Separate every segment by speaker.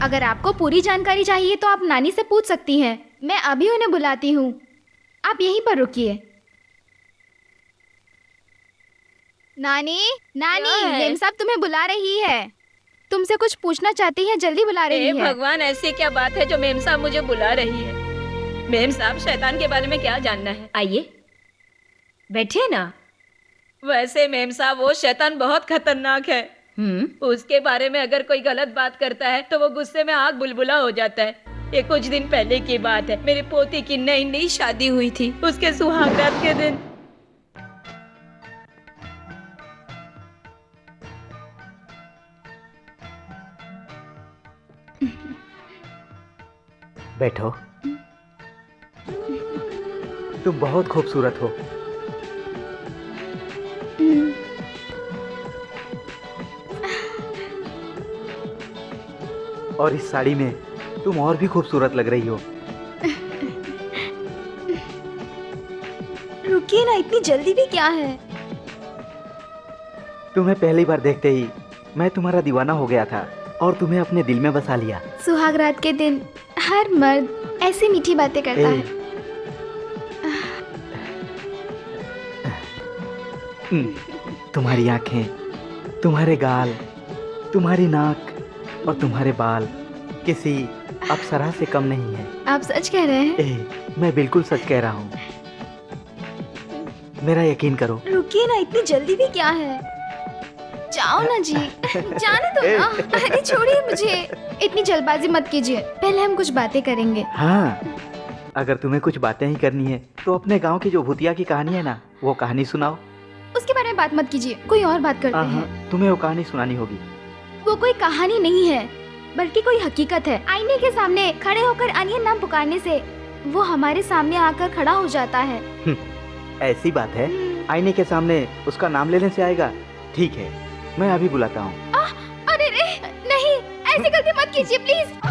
Speaker 1: अगर आपको पूरी जानकारी चाहिए तो आप नानी से पूछ सकती हैं। मैं अभी उन्हें बुलाती हूँ, आप यहीं पर रुकिए। नानी, नानी, मेम साहब तुम्हें बुला रही है। तुमसे कुछ पूछना चाहती है, जल्दी बुला रही है।
Speaker 2: भगवान, ऐसी क्या बात है जो मेम साहब मुझे बुला रही है? मेम साहब, शैतान के बारे में क्या जानना है? आइए बैठिए ना। वैसे मेम साहब, वो शैतान बहुत खतरनाक है। उसके बारे में अगर कोई गलत बात करता है तो वो गुस्से में आग बुलबुला हो जाता है। ये कुछ दिन पहले की बात है। मेरी पोती की नई नई शादी हुई थी। उसके सुहागरात के दिन
Speaker 3: बैठो। तुम बहुत खूबसूरत हो। और इस साड़ी में तुम और भी खूबसूरत लग रही हो।
Speaker 1: रुकिए ना, इतनी जल्दी भी क्या है?
Speaker 3: तुम्हें पहली बार देखते ही मैं तुम्हारा दीवाना हो गया था और तुम्हें अपने दिल में बसा लिया।
Speaker 1: सुहागरात के दिन हर मर्द ऐसी मीठी बातें करता है।
Speaker 3: तुम्हारी आंखें, तुम्हारे गाल, तुम्हारी नाक और तुम्हारे बाल किसी अप्सरा से कम नहीं है।
Speaker 1: आप सच कह रहे हैं?
Speaker 3: मैं बिल्कुल सच कह रहा हूँ। मेरा यकीन करो।
Speaker 1: रुकिए ना, इतनी जल्दी भी क्या है? जाओ ना जी, जाने दो ना। अरे छोड़िए मुझे, इतनी जल्दबाजी मत कीजिए, पहले हम कुछ बातें करेंगे।
Speaker 3: हाँ, अगर तुम्हें कुछ बातें ही करनी है तो अपने गांव की जो भूतिया की कहानी है ना, वो कहानी सुनाओ।
Speaker 1: उसके बारे में बात मत कीजिए, कोई और बात करते हैं।
Speaker 3: तुम्हें वो कहानी सुनानी होगी।
Speaker 1: वो कोई कहानी नहीं है, बल्कि कोई हकीकत है। आईने के सामने खड़े होकर अनियन नाम पुकारने से वो हमारे सामने आकर खड़ा हो जाता है।
Speaker 3: ऐसी बात है? आईने के सामने उसका नाम लेने से आएगा? ठीक है, मैं अभी बुलाता हूँ।
Speaker 1: अरे रे, नहीं, ऐसी गलती मत कीजिए प्लीज।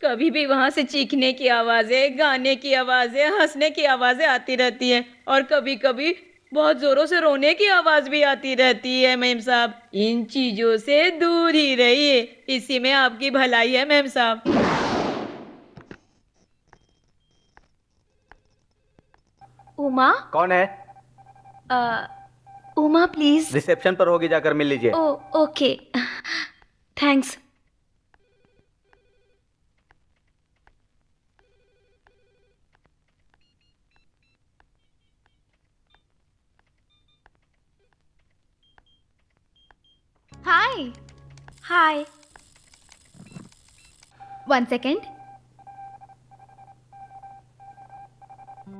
Speaker 2: कभी भी वहाँ से चीखने की आवाजें, गाने की आवाजें, हंसने की आवाजें आती रहती हैं और कभी कभी बहुत जोरों से रोने की आवाज भी आती रहती है। मेम साहब, इन चीजों से दूर ही रहिए, इसी में आपकी भलाई है मेम साहब।
Speaker 1: उमा?
Speaker 3: कौन है?
Speaker 1: उमा प्लीज।
Speaker 3: रिसेप्शन पर होगी, जाकर मिल लीजिए।
Speaker 1: Okay, thanks. Hi hi, 1 second.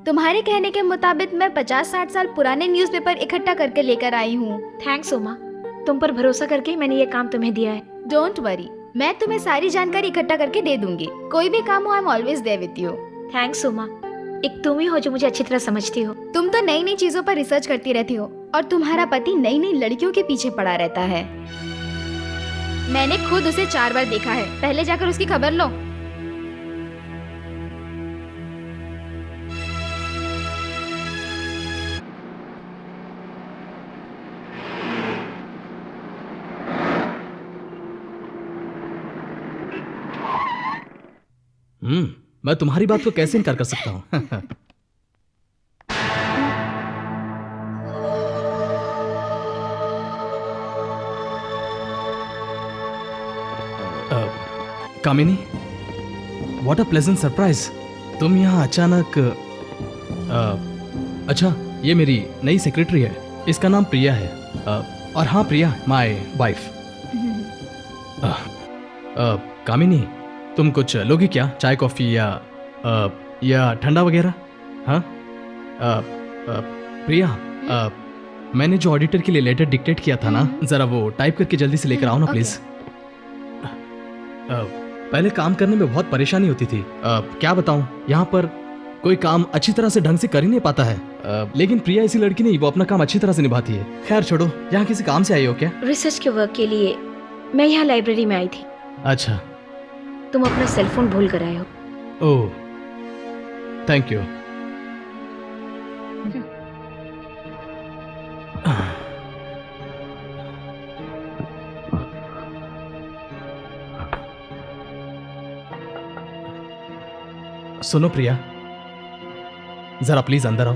Speaker 1: तुम्हारे कहने के मुताबिक मैं 50-60 साल पुराने न्यूज़पेपर इकट्ठा करके लेकर आई हूँ।
Speaker 4: थैंक्स उमा, तुम पर भरोसा करके मैंने ये काम तुम्हें दिया है।
Speaker 1: डोंट वरी, मैं तुम्हें सारी जानकारी इकट्ठा करके दे दूंगी। कोई भी काम हो, I am always there with you.
Speaker 4: Thanks Uma, एक तुम ही हो जो मुझे अच्छी तरह समझती हो।
Speaker 1: तुम तो नई नई चीजों पर रिसर्च करती रहती हो और तुम्हारा पति नई नई लड़कियों के पीछे पड़ा रहता है। मैंने खुद उसे 4 बार देखा है, पहले जाकर उसकी खबर लो।
Speaker 5: मैं तुम्हारी बात को कैसे इनकार कर सकता हूँ? कामिनी, व्हाट अ प्लेजेंट सरप्राइज। तुम यहाँ अचानक अच्छा, ये मेरी नई सेक्रेटरी है, इसका नाम प्रिया है। और हाँ प्रिया, माय वाइफ। कामिनी, तुम कुछ लोगी क्या? चाय कॉफी या ठंडा वगैरह? हाँ प्रिया, मैंने जो ऑडिटर के लिए लेटर डिक्टेट किया था ना, जरा वो टाइप करके जल्दी से लेकर आओ ना प्लीज। पहले काम करने में बहुत परेशानी होती थी। क्या बताऊं, यहाँ पर कोई काम अच्छी तरह से ढंग से कर ही नहीं पाता है। लेकिन प्रिया ऐसी लड़की नहीं, वो अपना काम अच्छी तरह से निभाती है। खैर छोड़ो, यहाँ किसी काम से आई हो क्या?
Speaker 4: रिसर्च के वर्क के लिए मैं यहाँ लाइब्रेरी में आई थी।
Speaker 5: अच्छा।
Speaker 4: तुम अपना सेल फोन भूल कर आए हो।
Speaker 5: ओह, थैंक यू। सुनो प्रिया, जरा प्लीज अंदर आओ।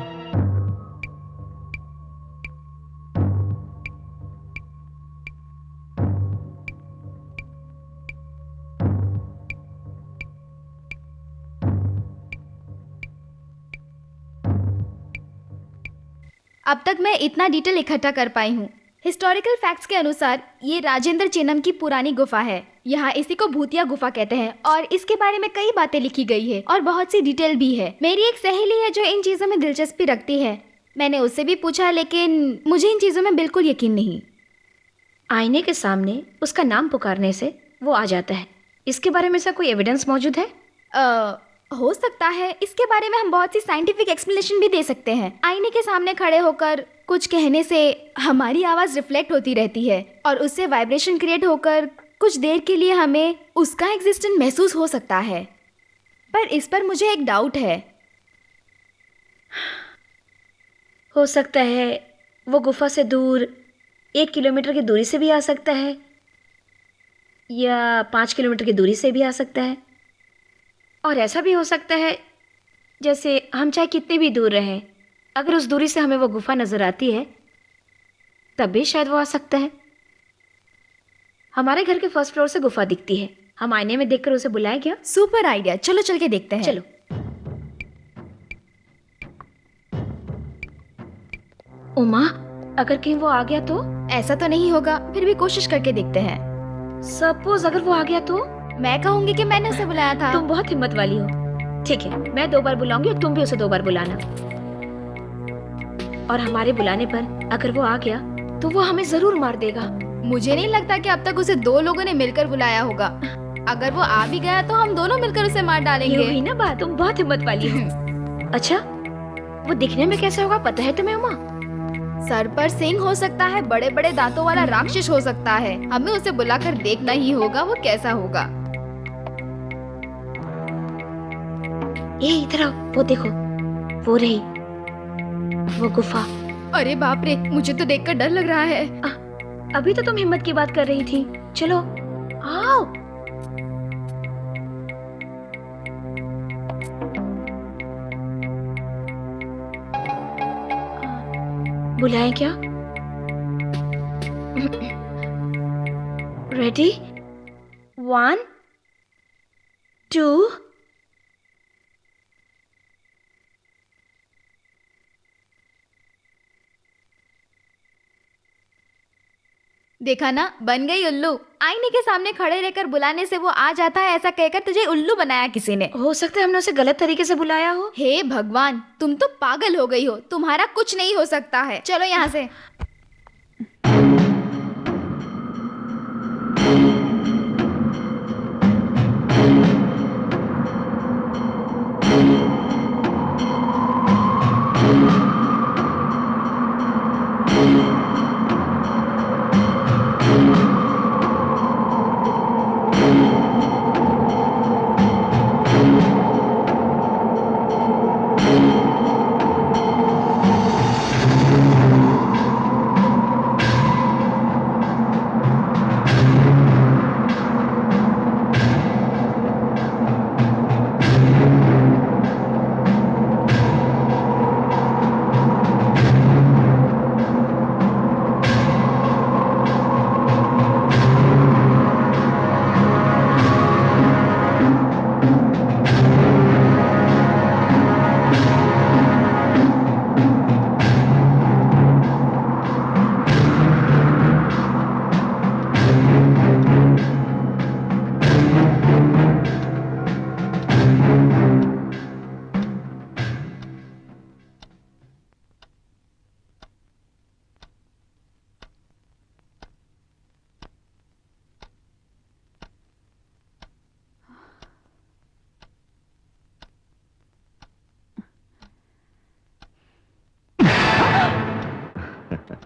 Speaker 1: अब तक मैं इतना डिटेल इकट्ठा कर पाई हूँ। हिस्टोरिकल फैक्ट्स के अनुसार ये राजेंद्र चेनम की पुरानी गुफा है। यहाँ इसी को भूतिया गुफा कहते हैं और इसके बारे में कई बातें लिखी गई है और बहुत सी डिटेल भी है। मेरी एक सहेली है जो इन चीजों में दिलचस्पी रखती है। मैंने उससे भी पूछा, लेकिन मुझे इन चीजों में बिल्कुल यकीन नहीं।
Speaker 4: आईने के सामने उसका नाम पुकारने से वो आ जाता है, इसके बारे में ऐसा कोई एविडेंस मौजूद है?
Speaker 1: हो सकता है। इसके बारे में हम बहुत सी साइंटिफिक एक्सप्लेनेशन भी दे सकते हैं। आईने के सामने खड़े होकर कुछ कहने से हमारी आवाज़ रिफ्लेक्ट होती रहती है और उससे वाइब्रेशन क्रिएट होकर कुछ देर के लिए हमें उसका एग्जिस्टेंस महसूस हो सकता है। पर इस पर मुझे एक डाउट है।
Speaker 4: हो सकता है वो गुफा से दूर 1 किलोमीटर की दूरी से भी आ सकता है या 5 किलोमीटर की दूरी से भी आ सकता है। और ऐसा भी हो सकता है जैसे हम चाहे कितने भी दूर रहें, अगर उस दूरी से हमें वो गुफा नज़र आती है तब भी शायद वो आ सकता है। हमारे घर के फर्स्ट फ्लोर से गुफा दिखती है, हम आईने में देखकर उसे बुलाए क्या?
Speaker 1: सुपर आइडिया, चलो चल के देखते हैं।
Speaker 4: चलो। उमा, अगर कहीं वो आ गया तो?
Speaker 1: ऐसा तो नहीं होगा, फिर भी कोशिश करके देखते हैं।
Speaker 4: सपोज अगर वो आ गया तो?
Speaker 1: मैं कहूंगी कि मैंने उसे बुलाया था।
Speaker 4: तुम बहुत हिम्मत वाली हो। ठीक है, मैं 2 बार बुलाऊंगी और तुम भी उसे 2 बार बुलाना। और हमारे बुलाने पर अगर वो आ गया तो वो हमें जरूर मार देगा।
Speaker 1: मुझे नहीं लगता कि अब तक उसे 2 लोगों ने मिलकर बुलाया होगा। अगर वो आ भी गया तो हम दोनों मिलकर उसे मार डालेंगे।
Speaker 4: ये हुई ना बात, तुम बहुत हिम्मत वाली हो। अच्छा, वो दिखने में कैसा होगा पता है तुम्हें उमा?
Speaker 1: सर पर सिंह हो सकता है, बड़े बड़े दांतों वाला राक्षस हो सकता है। हमें उसे बुलाकर देखना ही होगा वो कैसा होगा।
Speaker 4: ये इधर आओ, वो देखो, वो रही वो गुफा।
Speaker 1: अरे बाप रे, मुझे तो देखकर डर लग रहा है।
Speaker 4: अभी तो तुम हिम्मत की बात कर रही थी। चलो आओ। बुलाएं क्या? रेडी? 1 2
Speaker 1: देखा ना, बन गई उल्लू। आईने के सामने खड़े रहकर बुलाने से वो आ जाता है, ऐसा कहकर तुझे उल्लू बनाया किसी ने।
Speaker 4: हो सकता है हमने उसे गलत तरीके से बुलाया हो।
Speaker 1: हे भगवान, तुम तो पागल हो गई हो। तुम्हारा कुछ नहीं हो सकता है। चलो यहाँ से।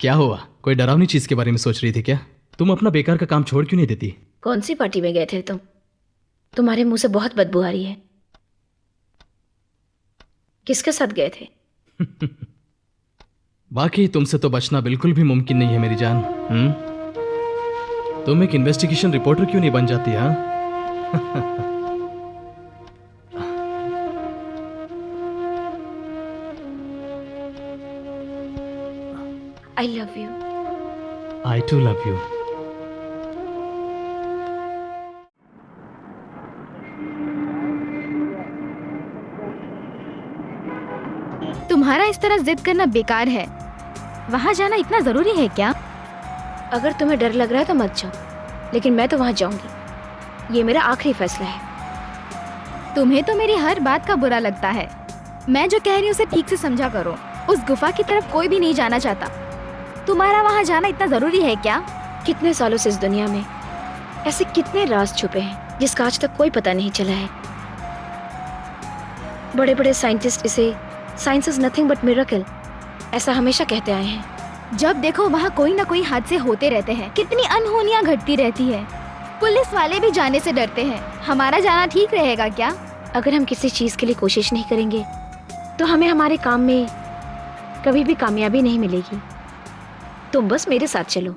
Speaker 5: क्या हुआ? कोई डरावनी चीज के बारे में सोच रही थी क्या? तुम अपना बेकार का काम छोड़ क्यों नहीं देती?
Speaker 4: कौन सी पार्टी में गए थे तुम? तुम्हारे मुंह से बहुत बदबू आ रही है। किसके साथ गए थे?
Speaker 5: बाकी तुमसे तो बचना बिल्कुल भी मुमकिन नहीं है मेरी जान। तुम एक इन्वेस्टिगेशन रिपोर्टर क्यों नहीं बन जाती? हाँ
Speaker 4: I love you.
Speaker 5: I too love you.
Speaker 1: तुम्हारा इस तरह जिद करना बेकार है। वहाँ जाना इतना जरूरी है क्या?
Speaker 4: अगर तुम्हें डर लग रहा है तो मत जाओ, लेकिन मैं तो वहां जाऊंगी। ये मेरा आखिरी फैसला है।
Speaker 1: तुम्हें तो मेरी हर बात का बुरा लगता है। मैं जो कह रही हूँ उसे ठीक से समझा करो। उस गुफा की तरफ कोई भी नहीं जाना चाहता। तुम्हारा वहाँ जाना इतना जरूरी है क्या?
Speaker 4: कितने सालों से इस दुनिया में ऐसे कितने राज छुपे हैं जिसका आज तक कोई पता नहीं चला है। बड़े बड़े साइंटिस्ट इसे science is nothing but miracle ऐसा हमेशा कहते आए हैं।
Speaker 1: जब देखो वहाँ कोई ना कोई हादसे होते रहते हैं। कितनी अनहोनियाँ घटती रहती है। पुलिस वाले भी जाने से डरते हैं। हमारा जाना ठीक रहेगा क्या?
Speaker 4: अगर हम किसी चीज के लिए कोशिश नहीं करेंगे तो हमें हमारे काम में कभी भी कामयाबी नहीं मिलेगी। तुम बस मेरे साथ चलो।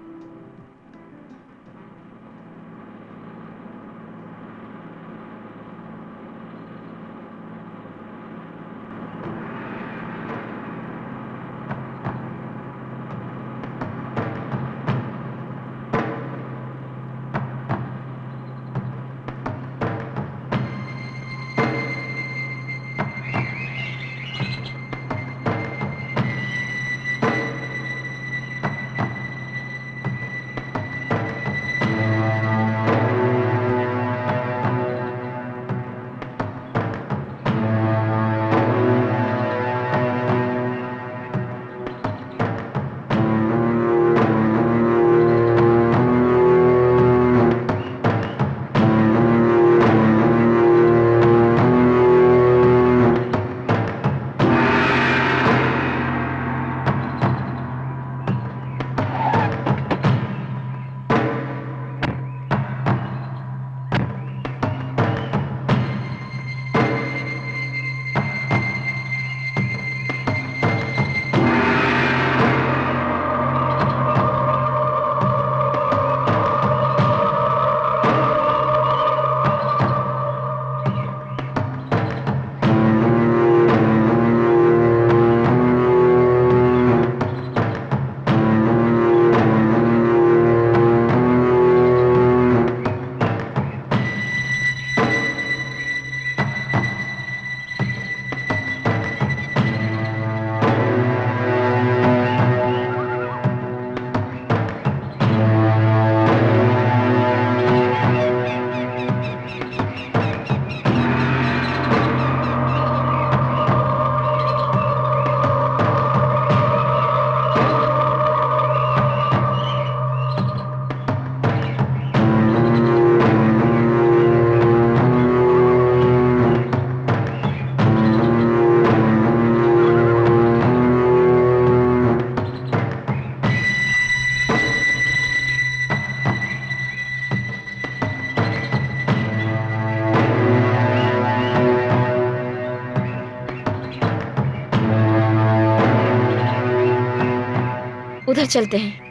Speaker 4: उधर चलते हैं।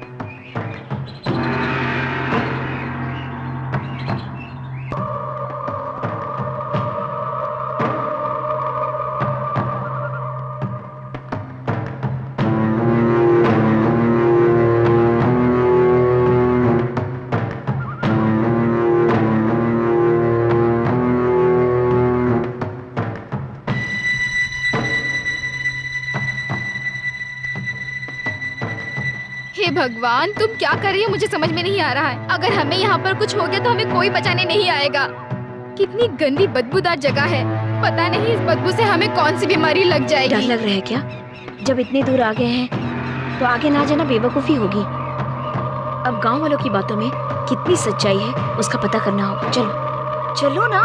Speaker 1: हे भगवान, तुम क्या कर रही हो? मुझे समझ में नहीं आ रहा है। अगर हमें यहाँ पर कुछ हो गया तो हमें कोई बचाने नहीं आएगा। कितनी गंदी बदबूदार जगह है। पता नहीं इस बदबू से हमें कौन सी बीमारी लग
Speaker 4: डर
Speaker 1: जाएगी।
Speaker 4: लग रहा है क्या? जब इतने दूर आ गए हैं तो आगे ना जाना बेवकूफी होगी। अब गांव वालों की बातों में कितनी सच्चाई है उसका पता करना होगा। चलो चलो ना।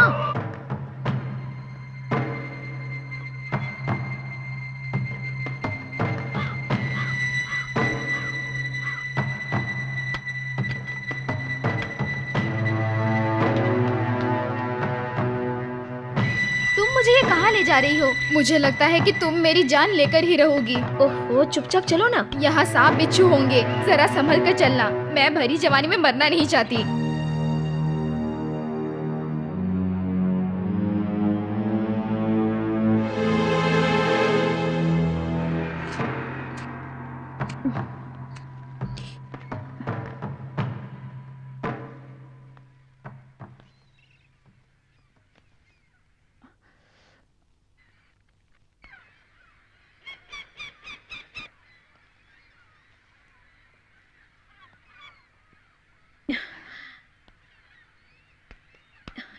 Speaker 1: जा रही हो? मुझे लगता है कि तुम मेरी जान लेकर ही रहोगी।
Speaker 4: ओहो, चुपचाप चलो ना।
Speaker 1: यहाँ सांप बिच्छू होंगे, जरा संभल कर चलना। मैं भरी जवानी में मरना नहीं चाहती।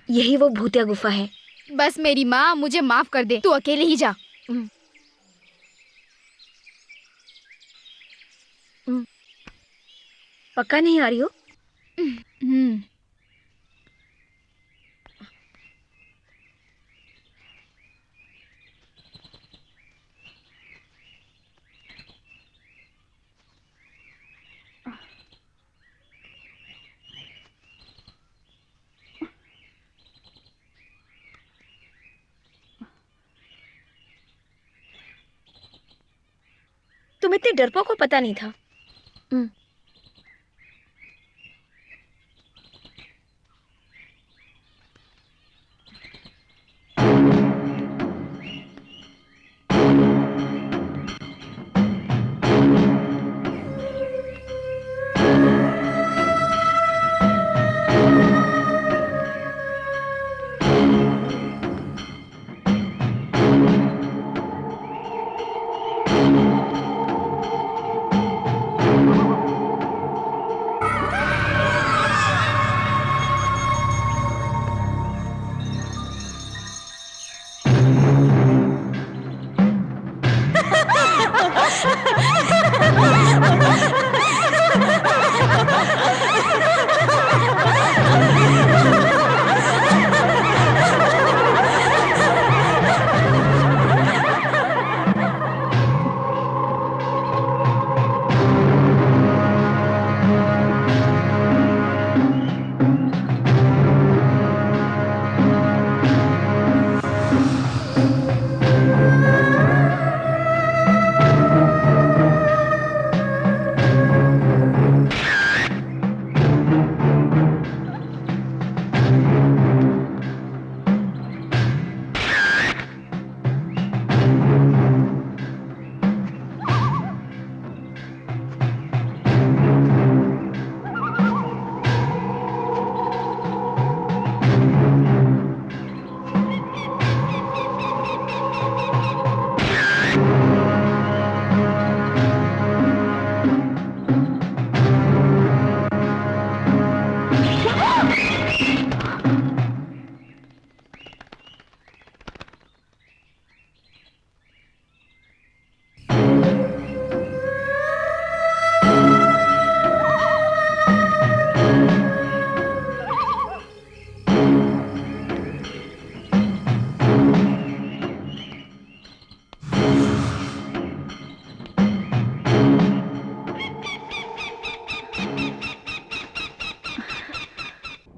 Speaker 4: यही वो भूतिया गुफा है।
Speaker 1: बस मेरी माँ, मुझे माफ कर दे, तू अकेले ही जा।
Speaker 4: पक्का नहीं आ रही हो?
Speaker 1: हम्म।
Speaker 4: तुम इतने डरपोक को पता नहीं था।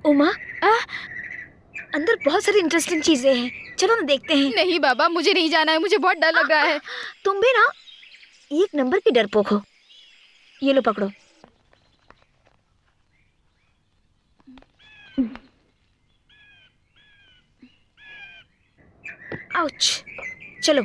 Speaker 4: उमा, अंदर बहुत सारी इंटरेस्टिंग चीजें हैं। चलो ना देखते हैं।
Speaker 1: नहीं बाबा, मुझे नहीं जाना है, मुझे बहुत डर लग रहा है।
Speaker 4: तुम भी ना एक नंबर की डरपोक हो। ये लो पकड़ो। आउच। चलो।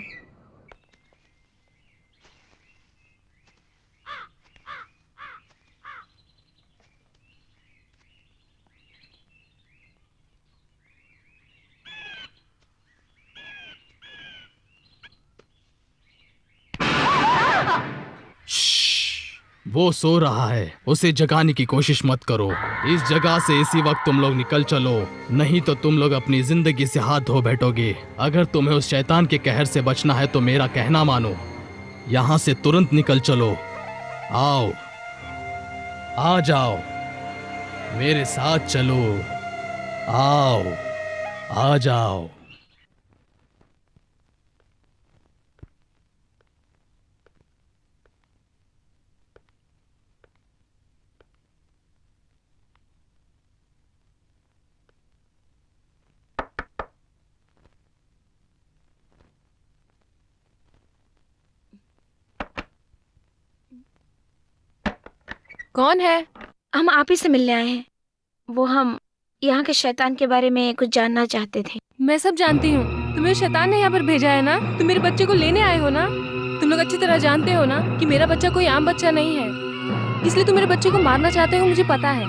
Speaker 5: वो सो रहा है, उसे जगाने की कोशिश मत करो। इस जगह से इसी वक्त तुम लोग निकल चलो, नहीं तो तुम लोग अपनी जिंदगी से हाथ धो बैठोगे। अगर तुम्हें उस शैतान के कहर से बचना है तो मेरा कहना मानो, यहाँ से तुरंत निकल चलो। आओ, आ जाओ, मेरे साथ चलो। आओ, आ जाओ।
Speaker 6: कौन है?
Speaker 4: हम आप ही से मिलने आए हैं। वो हम यहाँ के शैतान के बारे में कुछ जानना चाहते थे।
Speaker 6: मैं सब जानती हूँ। तुम्हें शैतान ने यहाँ पर भेजा है ना? तुम मेरे बच्चे को लेने आए हो ना? तुम लोग अच्छी तरह जानते हो ना कि मेरा बच्चा कोई आम बच्चा नहीं है, इसलिए तुम मेरे बच्चे को मारना चाहते हो, मुझे पता है।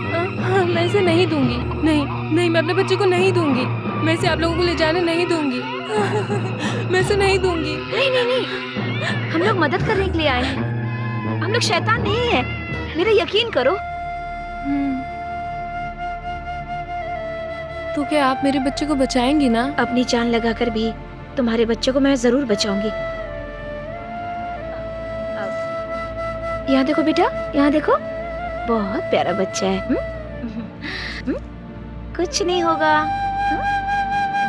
Speaker 6: मैं इसे नहीं दूंगी। नहीं नहीं, मैं अपने बच्चे को नहीं दूंगी। मैं इसे आप लोगों को ले जाने नहीं दूंगी। मैं इसे नहीं दूंगी।
Speaker 4: नहीं नहीं नहीं, हम लोग मदद करने के लिए आए हैं। हम लोग शैतान नहीं है, मेरा यकीन करो।
Speaker 6: तो क्या आप मेरे बच्चे को बचाएंगी ना?
Speaker 4: अपनी जान लगाकर भी तुम्हारे बच्चे को मैं जरूर बचाऊंगी। यहाँ देखो बेटा, यहाँ देखो, बहुत प्यारा बच्चा है। कुछ नहीं होगा।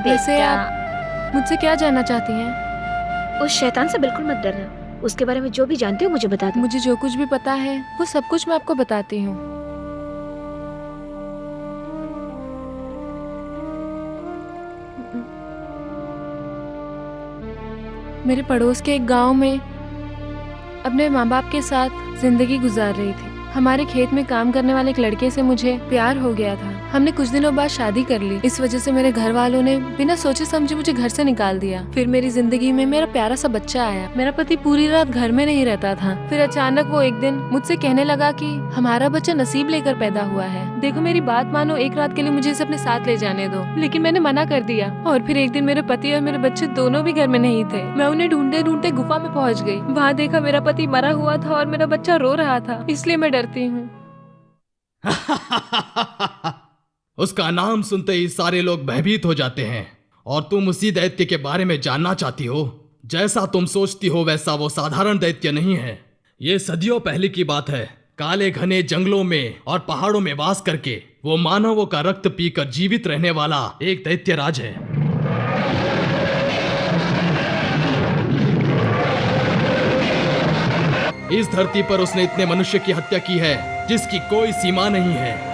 Speaker 6: वैसे
Speaker 4: बेटा,
Speaker 6: आप मुझसे क्या जानना चाहती हैं?
Speaker 4: उस शैतान से बिल्कुल मत डरना। उसके बारे में जो भी जानते हो मुझे बता दो।
Speaker 6: मुझे जो कुछ भी पता है वो सब कुछ मैं आपको बताती हूँ। मेरे पड़ोस के एक गांव में अपने माँ बाप के साथ जिंदगी गुजार रही थी। हमारे खेत में काम करने वाले एक लड़के से मुझे प्यार हो गया था। हमने कुछ दिनों बाद शादी कर ली। इस वजह से मेरे घर वालों ने बिना सोचे समझे मुझे घर से निकाल दिया। फिर मेरी जिंदगी में मेरा प्यारा सा बच्चा आया। मेरा पति पूरी रात घर में नहीं रहता था। फिर अचानक वो एक दिन मुझसे कहने लगा कि हमारा बच्चा नसीब लेकर पैदा हुआ है। देखो मेरी बात मानो, एक रात के लिए मुझे इसे अपने साथ ले जाने दो। लेकिन मैंने मना कर दिया। और फिर एक दिन मेरे पति और मेरे बच्चे दोनों भी घर में नहीं थे। मैं उन्हें ढूंढते ढूंढते गुफा में पहुंच गई। वहाँ देखा मेरा पति मरा हुआ था और मेरा बच्चा रो रहा था। इसलिए मैं डरती हूँ।
Speaker 5: उसका नाम सुनते ही सारे लोग भयभीत हो जाते हैं। और तुम उसी दैत्य के बारे में जानना चाहती हो। जैसा तुम सोचती हो वैसा वो साधारण दैत्य नहीं है। ये सदियों पहले की बात है। काले घने जंगलों में और पहाड़ों में वास करके वो मानवों का रक्त पीकर जीवित रहने वाला एक दैत्य राज है। इस धरती पर उसने इतने मनुष्य की हत्या की है जिसकी कोई सीमा नहीं है।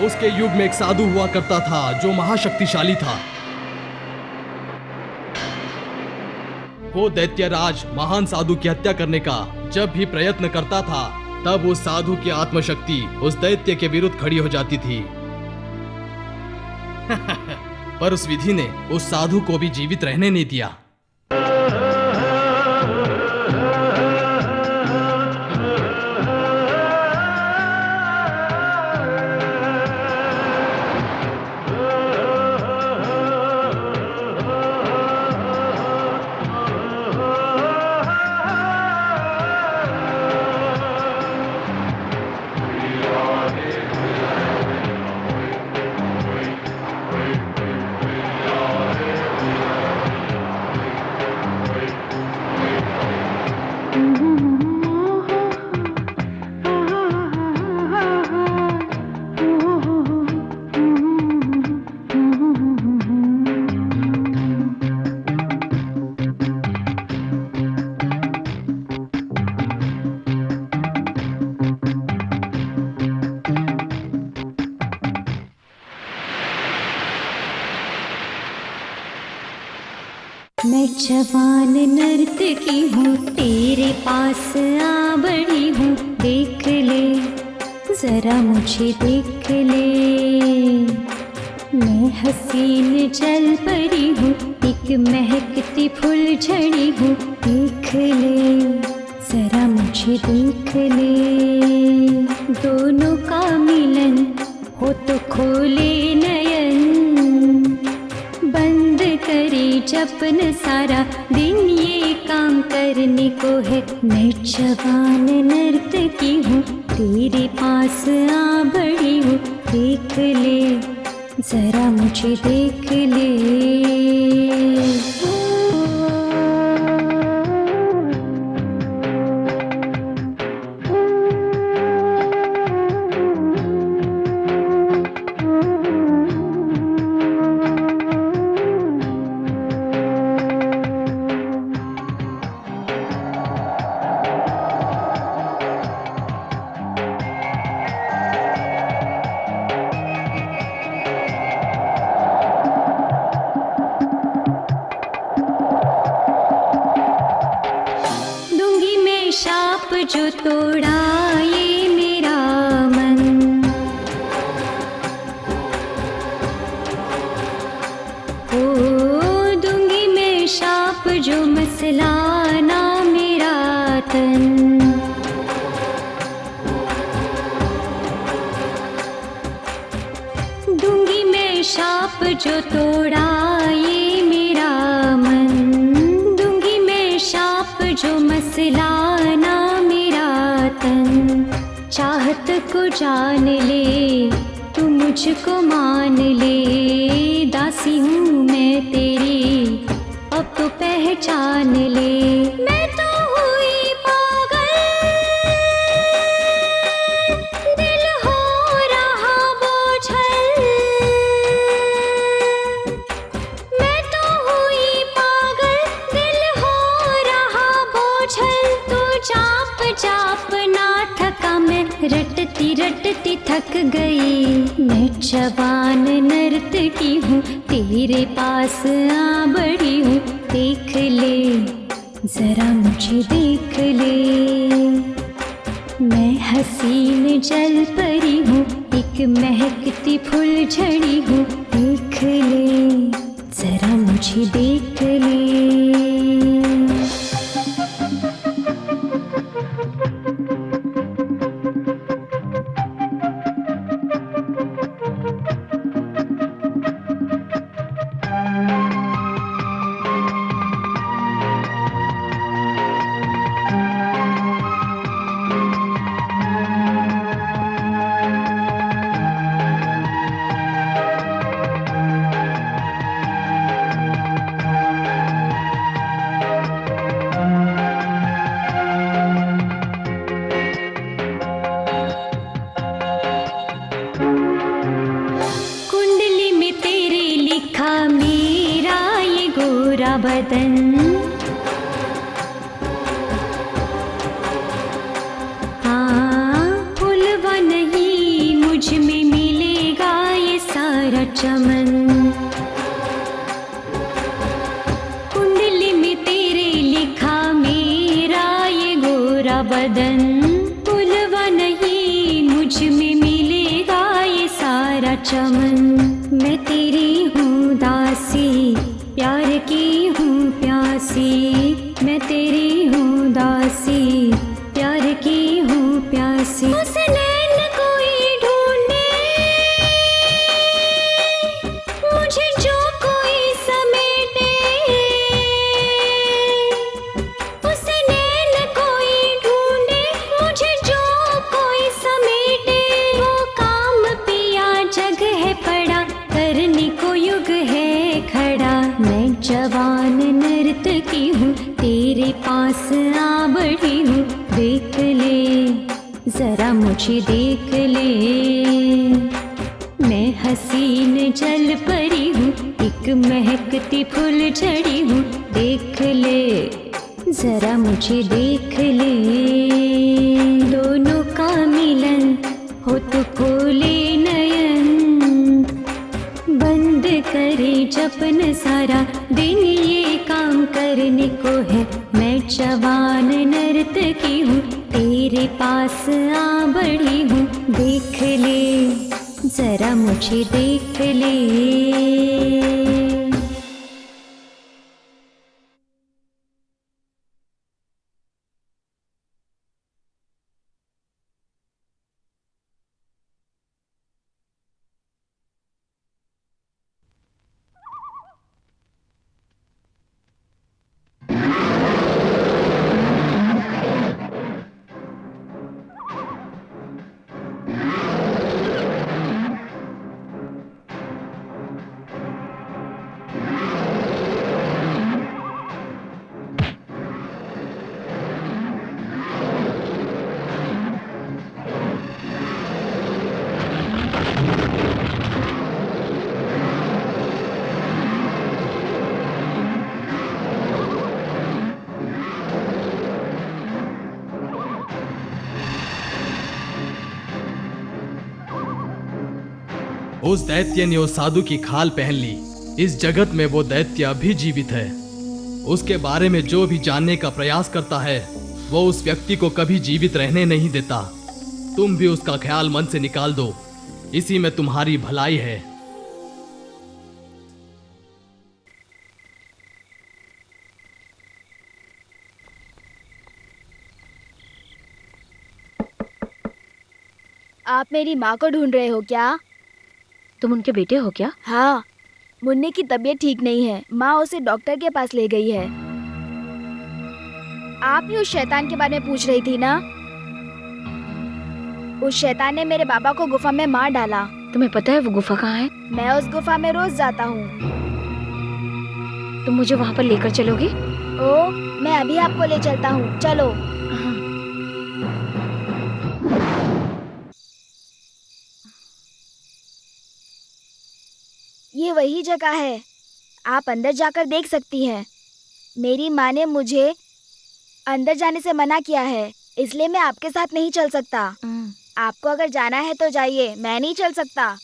Speaker 5: उसके युग में एक साधु हुआ करता था जो महाशक्तिशाली था। वो दैत्यराज महान साधु की हत्या करने का जब भी प्रयत्न करता था तब उस साधु की आत्मशक्ति उस दैत्य के विरुद्ध खड़ी हो जाती थी। पर उस विधि ने उस साधु को भी जीवित रहने नहीं दिया।
Speaker 7: मैं जवान नर्तकी हूँ, तेरे पास आ बड़ी हूँ। देख ले जरा मुझे देख ले, मैं हसीन जल परी हूँ, एक महकती फुलझड़ी हूँ। देख ले जरा मुझे देख ले, दोनों का मिलन हो तो खोले नयन। बंद करे जपन सारा दिन, ये काम करने को है। मैं जवान नर्तकी हूँ, तेरे पास आ बड़ी हूँ। देख ले जरा मुझे देख ले। जो तोड़ा ये मेरा मसला ना मेरा तन। दूंगी मैं शाप जो तोड़ा ये मेरा मन। दूंगी मैं शाप जो मसला ना मेरा तन। चाहत को जान ले तू मुझको मान ले। दासी हूँ मैं तेरी अब तो पहचान ले। मैं तो हुई पागल दिल हो रहा बोझल। मैं तो हुई पागल दिल हो रहा बोझल। तू जाप जाप ना थका मैं रटती रटती थक गई। मैं जवान नर्तकी हूँ तेरे पास आ बड़ी हूँ। देख ले जरा मुझे देख ले। मैं हसीन जल परी हूँ एक महकती फूल झड़ी हूँ। देख ले जरा मुझे देख ले। कुंडली में तेरे लिखा मेरा ये गोरा बदन। हाँ भूलवा नहीं मुझ में मिलेगा ये सारा चमन। कुंडली में तेरे लिखा मेरा ये गोरा बदन। भूलवा नहीं मुझ में मिलेगा ये सारा चमन। मैं तेरी हूँ दासी प्यार की हूँ प्यासी। मैं तेरी हूँ दासी प्यार की हूँ प्यासी। उस नैन कोई ढूंढे मुझे जो कोई समेटे। उस नैन कोई ढूंढे मुझे जो कोई समेटे। वो काम पिया जग है पड़ा करने को युग है खड़ा। मैं जवान नर्तकी हूँ तेरे पास आ बड़ी हूँ। देख ले जरा मुझे देख ले। मैं हसीन जल परी हूँ एक महकती फूल झड़ी हूँ। देख ले जरा मुझे देख ले। दोनों का मिलन हो तो खोले नयन। बंद करे जपन सारा दिन ये काम करने को है। मैं जवान नर्तकी हूँ तेरे पास आ बड़ी हूँ। देख ले जरा मुझे देख ले।
Speaker 5: उस दैत्य ने उस साधु की खाल पहन ली। इस जगत में वो दैत्य अभी जीवित है। उसके बारे में जो भी जानने का प्रयास करता है वो उस व्यक्ति को कभी जीवित रहने नहीं देता। तुम भी उसका ख्याल मन से निकाल दो, इसी में तुम्हारी भलाई है।
Speaker 1: आप मेरी माँ को ढूंढ रहे हो क्या?
Speaker 4: तुम उनके बेटे हो क्या?
Speaker 1: हाँ, मुन्ने की तबीयत ठीक नहीं है, माँ उसे डॉक्टर के पास ले गई है। आप ही उस शैतान के बारे में पूछ रही थी ना? उस शैतान ने मेरे बाबा को गुफा में मार डाला।
Speaker 4: तुम्हें पता है वो गुफा कहाँ है?
Speaker 1: मैं उस गुफा में रोज जाता हूँ।
Speaker 4: तुम मुझे वहाँ पर लेकर चलोगे?
Speaker 1: ओ, मैं अभी आपको ले चलता हूँ, चलो। ये वही जगह है, आप अंदर जाकर देख सकती हैं। मेरी माँ ने मुझे अंदर जाने से मना किया है, इसलिए मैं आपके साथ नहीं चल सकता। आपको अगर जाना है तो जाइए, मैं नहीं चल सकता।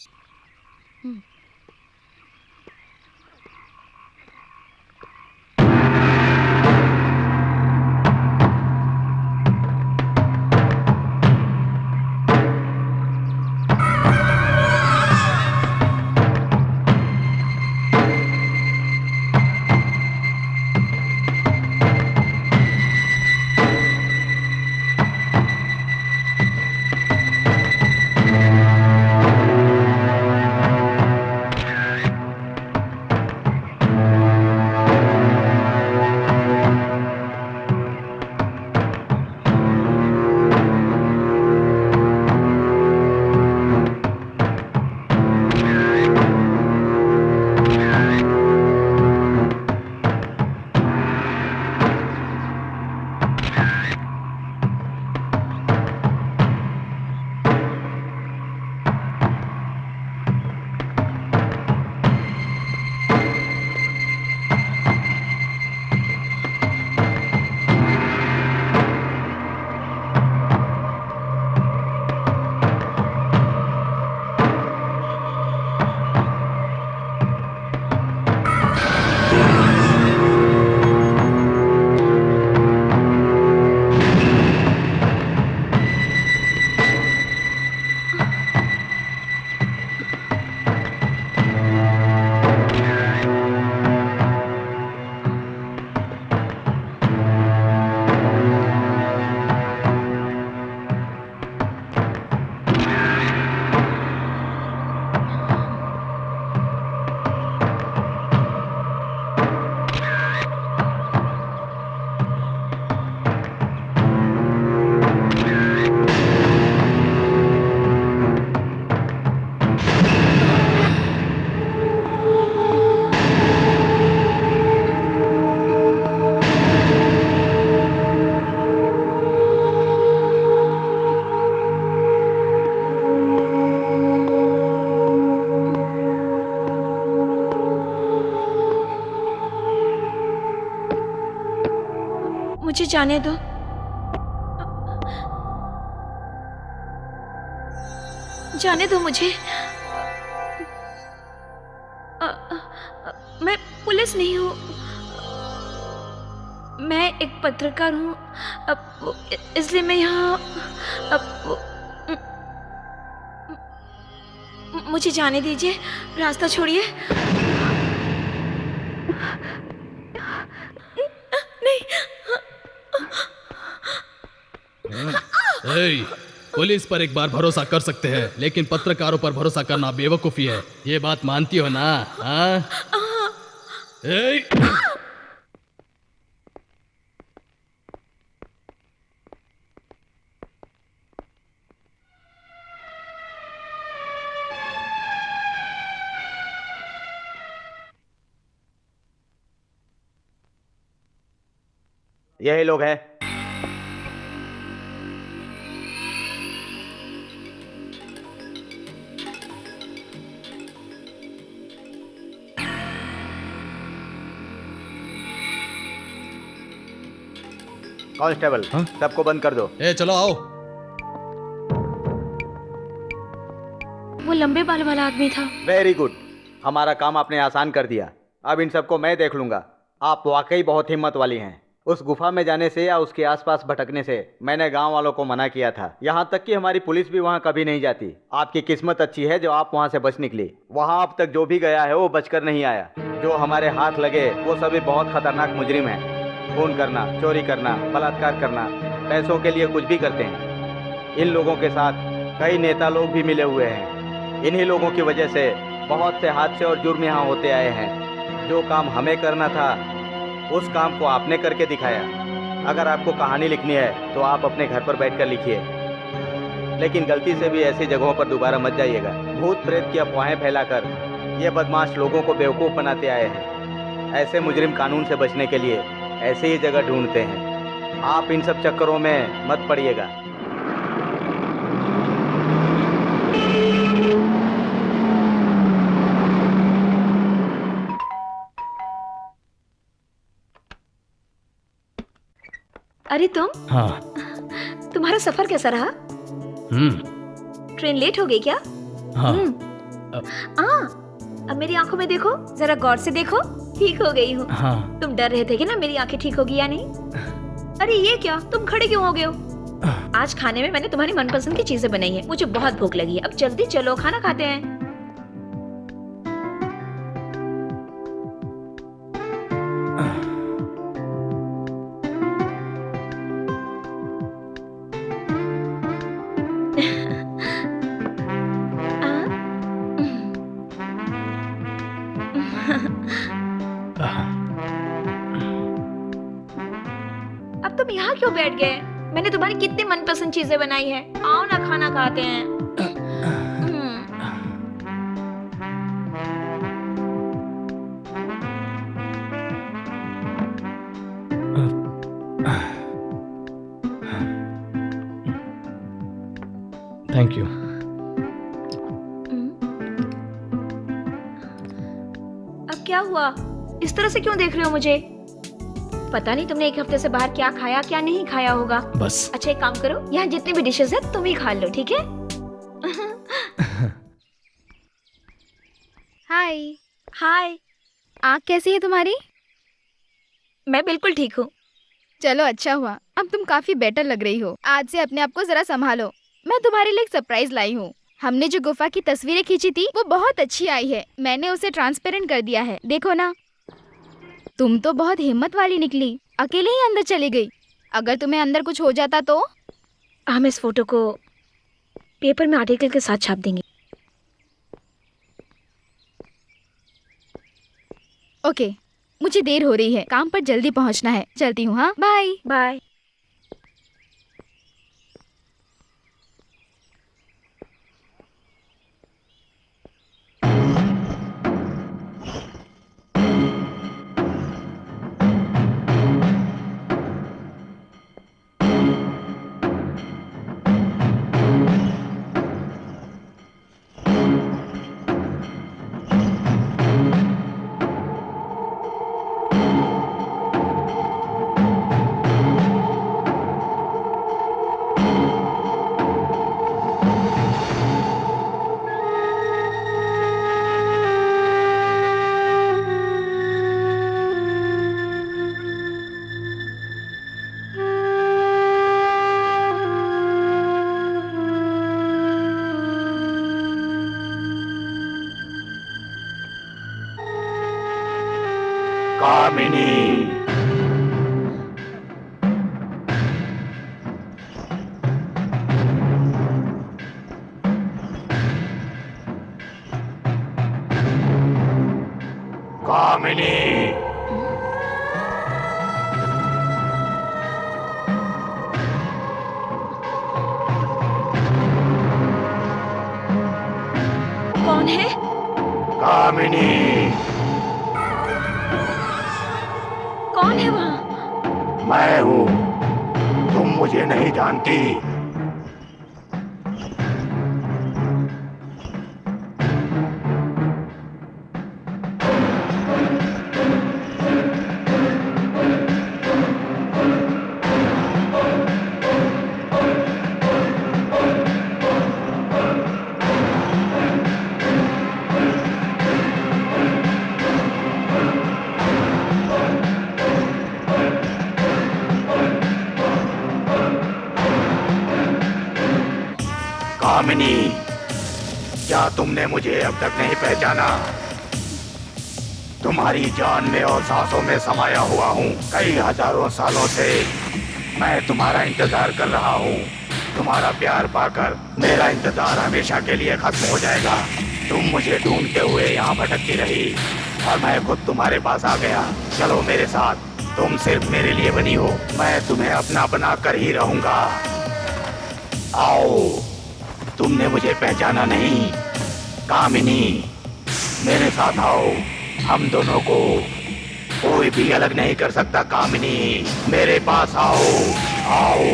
Speaker 2: मुझे जाने दो। जाने दो मुझे। मैं पुलिस नहीं हूँ, मैं एक पत्रकार हूँ। इसलिए मैं यहाँ मुझे जाने दीजिए, रास्ता छोड़िए।
Speaker 5: ए, पुलिस पर एक बार भरोसा कर सकते हैं, लेकिन पत्रकारों पर भरोसा करना बेवकूफी है। ये बात मानती हो ना? हाँ? ए!
Speaker 3: यही लोग हैं। कांस्टेबल,
Speaker 5: हाँ?
Speaker 3: सबको बंद कर दो।
Speaker 5: ए, चलो आओ।
Speaker 4: वो लंबे बाल वाला आदमी था।
Speaker 3: वेरी गुड, हमारा काम आपने आसान कर दिया। अब इन सबको मैं देख लूंगा। आप वाकई बहुत हिम्मत वाली हैं। उस गुफा में जाने से या उसके आसपास भटकने से मैंने गांव वालों को मना किया था। यहाँ तक कि हमारी पुलिस भी वहाँ कभी नहीं जाती। आपकी किस्मत अच्छी है जो आप वहाँ से बच निकली। वहाँ अब तक जो भी गया है वो बचकर नहीं आया। जो हमारे हाथ लगे वो सभी बहुत खतरनाक मुजरिम हैं। खून करना, चोरी करना, बलात्कार करना, पैसों के लिए कुछ भी करते हैं। इन लोगों के साथ कई नेता लोग भी मिले हुए हैं। इन्हीं लोगों की वजह से बहुत से हादसे और जुर्म यहाँ होते आए हैं। जो काम हमें करना था उस काम को आपने करके दिखाया। अगर आपको कहानी लिखनी है तो आप अपने घर पर बैठकर लिखिए, लेकिन गलती से भी ऐसी जगहों पर दोबारा मत जाइएगा। भूत प्रेत की अफवाहें फैलाकर ये बदमाश लोगों को बेवकूफ़ बनाते आए हैं। ऐसे मुजरिम कानून से बचने के लिए ऐसे ही जगह ढूंढते हैं। आप इन सब चक्करों में मत पड़िएगा।
Speaker 4: अरे तुम,
Speaker 5: हाँ।
Speaker 4: तुम्हारा सफर कैसा रहा? ट्रेन लेट हो गई क्या?
Speaker 5: हाँ।
Speaker 4: अब मेरी आंखों में देखो, जरा गौर से देखो। ठीक हो गई हूँ।
Speaker 5: हाँ।
Speaker 4: तुम डर रहे थे कि ना मेरी आंखें ठीक होगी या नहीं? अरे ये क्या, तुम खड़े क्यों हो गए हो? आज खाने में मैंने तुम्हारी मनपसंद की चीजें बनाई है। मुझे बहुत भूख लगी है। अब जल्दी चलो, खाना खाते हैं। अब तुम यहाँ क्यों बैठ गए? मैंने तुम्हारी कितनी मनपसंद चीजें बनाई है। आओ ना, खाना खाते हैं।
Speaker 5: Thank you.
Speaker 4: अब क्या हुआ? इस तरह से क्यों देख रहे हो मुझे? पता नहीं तुमने एक हफ्ते से बाहर क्या खाया क्या नहीं खाया होगा।
Speaker 5: बस।
Speaker 4: अच्छा एक काम करो, यहाँ जितनी भी डिशेस है तुम ही खा लो, ठीक है?
Speaker 1: हाय।
Speaker 4: हाय।
Speaker 1: आँख कैसी है तुम्हारी?
Speaker 4: मैं बिल्कुल ठीक हूँ।
Speaker 1: चलो अच्छा हुआ, अब तुम काफी बेटर लग रही हो। आज से अपने आप को जरा संभालो। मैं तुम्हारे लिए एक सरप्राइज लाई हूँ। हमने जो गुफा की तस्वीरें खींची थी वो बहुत अच्छी आई है। मैंने उसे ट्रांसपेरेंट कर दिया है, देखो ना। तुम तो बहुत हिम्मत वाली निकली, अकेले ही अंदर चली गई। अगर तुम्हें अंदर कुछ हो जाता तो?
Speaker 4: हम इस फोटो को पेपर में आर्टिकल के साथ छाप देंगे।
Speaker 1: ओके, मुझे देर हो रही है, काम पर जल्दी पहुंचना है। चलती हूँ, हाँ, बाय
Speaker 4: बाय। कौन है?
Speaker 8: कामिनी।
Speaker 4: कौन है वहाँ?
Speaker 8: मैं हूँ, तुम मुझे नहीं जानती। कामिनी, क्या तुमने मुझे अब तक नहीं पहचाना? तुम्हारी जान में और सांसों में समाया हुआ हूँ। कई हजारों सालों से मैं तुम्हारा इंतजार कर रहा हूँ। तुम्हारा प्यार पाकर मेरा इंतजार हमेशा के लिए खत्म हो जाएगा। तुम मुझे ढूंढते हुए यहाँ भटकती रही और मैं खुद तुम्हारे पास आ गया। चलो मेरे साथ, तुम सिर्फ मेरे लिए बनी हो, मैं तुम्हें अपना बना कर ही रहूंगा। आओ, तुमने मुझे पहचाना नहीं? कामिनी, मेरे साथ आओ। हम दोनों को कोई भी अलग नहीं कर सकता। कामिनी, मेरे पास आओ, आओ।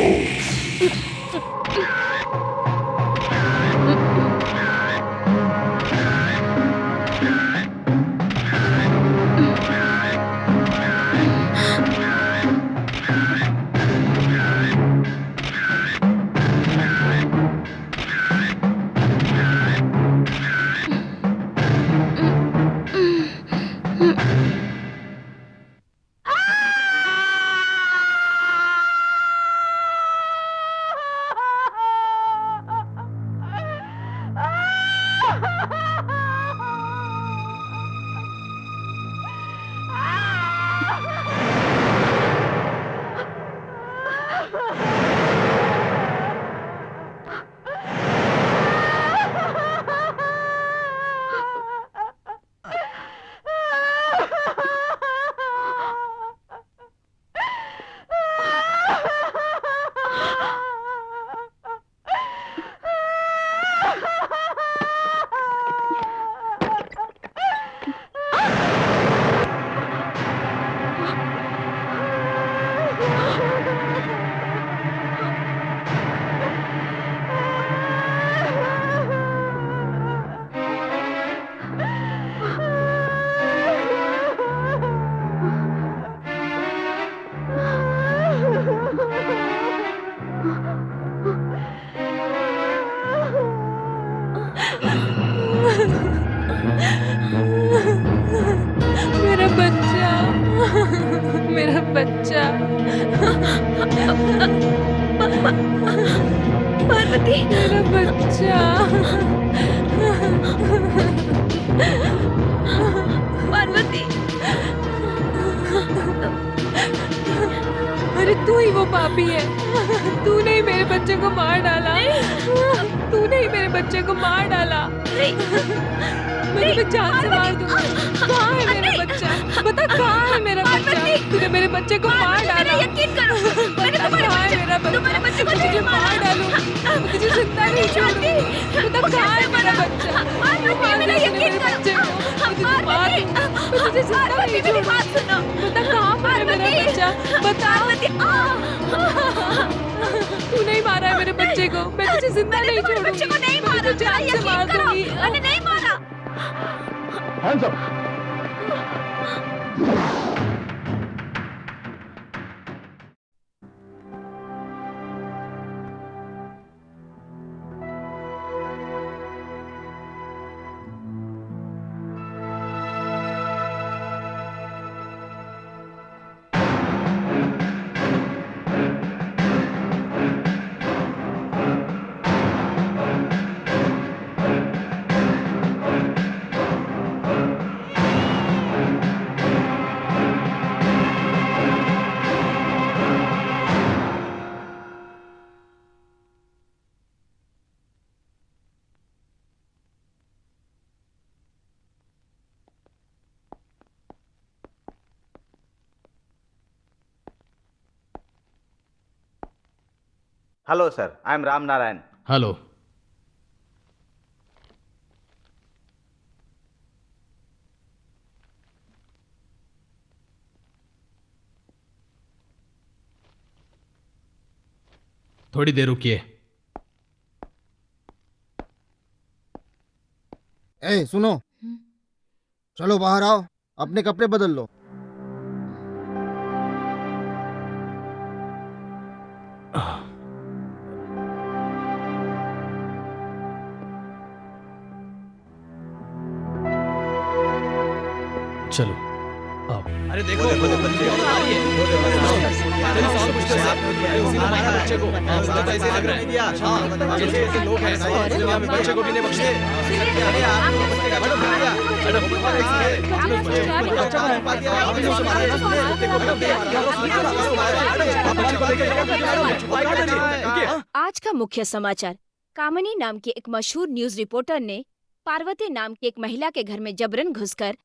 Speaker 6: मेरा बच्चा, मेरा बच्चा।
Speaker 2: पार्वती,
Speaker 6: मेरा बच्चा।
Speaker 2: पार्वती।
Speaker 6: अरे तू ही वो पापी है। तूने ही मेरे बच्चे को मार डाला। तूने ही मेरे बच्चे को मार डाला। मैं तुम्हें जान से मार दूंगा। कहाँ है मेरा बच्चा? बता कहाँ है मेरा बच्चा? तूने मेरे बच्चे को मार डाला।
Speaker 2: यकीन करो, मैंने तुम्हारे बच्चे को
Speaker 6: तुझे मार डालूं। मैं तुझे जिंदा नहीं छोड़ूंगी। बता कहाँ है मेरा बच्चा?
Speaker 2: मेरा यकीन करो।
Speaker 6: मैं तुझे जिंदा नहीं छोड़ूंगी। बता कहाँ पर है मेरा बच्चा? बता। तूने ही मारा है मेरे बच्चे को। मैं तुझे जिंदा नहीं छोड़ूंगी।
Speaker 2: बच्चे को नहीं मारा,
Speaker 6: जान से मार दूंगी।
Speaker 2: मैंने नहीं मारा।
Speaker 8: Hands up!
Speaker 3: Hello sir, I am Ram Narayan.
Speaker 5: Hello. थोड़ी देर रुकिए।
Speaker 9: ए सुनो, चलो बाहर आओ, अपने कपड़े बदल लो।
Speaker 5: चलो आओ।
Speaker 10: अरे देखो बच्चे आ रही है। बच्चे को ऐसे लग रहा है। हाँ, जैसे लोग हैं बच्चे को भी नहीं बख्शे। अरे यार,
Speaker 2: आज का मुख्य समाचार। कामिनी नाम की एक मशहूर न्यूज रिपोर्टर ने पार्वती नाम की एक महिला के घर में जबरन घुसकर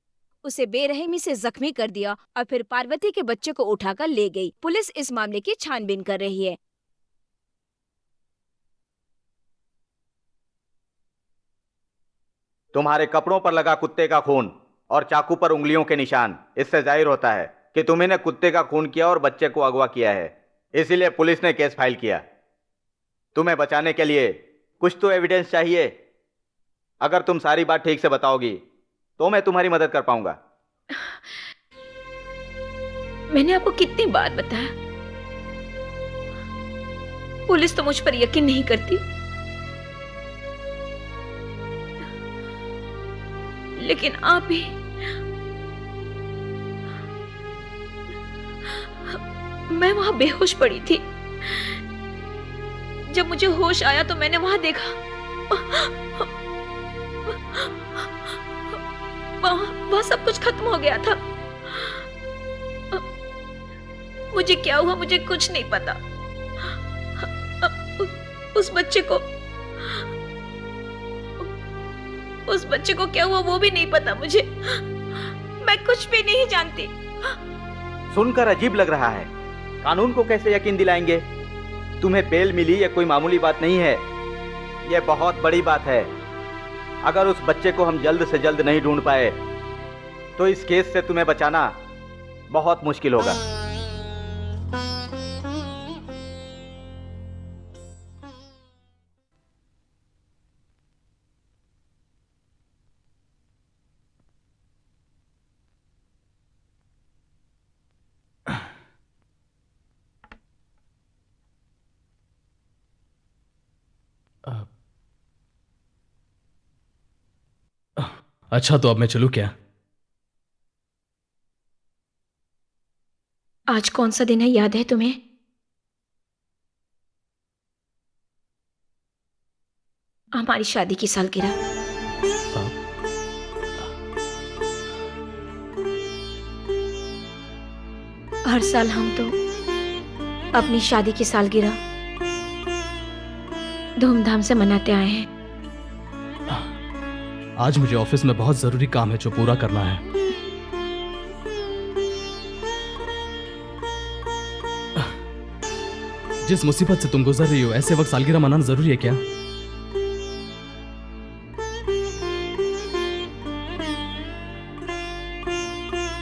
Speaker 2: उसे बेरहमी से जख्मी कर दिया और फिर पार्वती के बच्चे को उठाकर ले गई। पुलिस इस मामले की छानबीन कर रही है।
Speaker 3: तुम्हारे कपड़ों पर लगा कुत्ते का खून और चाकू पर उंगलियों के निशान, इससे जाहिर होता है कि तुम ने कुत्ते का खून किया और बच्चे को अगवा किया है। इसीलिए पुलिस ने केस फाइल किया। तुम्हें बचाने के लिए कुछ तो एविडेंस चाहिए। अगर तुम सारी बात ठीक से बताओगी तो मैं तुम्हारी मदद कर पाऊंगा।
Speaker 2: मैंने आपको कितनी बार बताया, पुलिस तो मुझ पर यकीन नहीं करती, लेकिन आप भी मैं वहां बेहोश पड़ी थी। जब मुझे होश आया तो मैंने वहां देखा, वहां सब कुछ खत्म हो गया था। मुझे क्या हुआ मुझे कुछ नहीं पता। उस बच्चे को क्या हुआ वो भी नहीं पता मुझे। मैं कुछ भी नहीं जानती।
Speaker 3: सुनकर अजीब लग रहा है। कानून को कैसे यकीन दिलाएंगे? तुम्हें बेल मिली ये कोई मामूली बात नहीं है, ये बहुत बड़ी बात है। अगर उस बच्चे को हम जल्द से जल्द नहीं ढूंढ पाए तो इस केस से तुम्हें बचाना बहुत मुश्किल होगा।
Speaker 5: अच्छा, तो अब मैं चलूं क्या?
Speaker 2: आज कौन सा दिन है याद है तुम्हें? हमारी शादी की सालगिरह। हर साल हम तो अपनी शादी की सालगिरह धूमधाम से मनाते आए हैं।
Speaker 5: आज मुझे ऑफिस में बहुत जरूरी काम है जो पूरा करना है। जिस मुसीबत से तुम गुजर रही हो ऐसे वक्त सालगिरह मनाना जरूरी है क्या?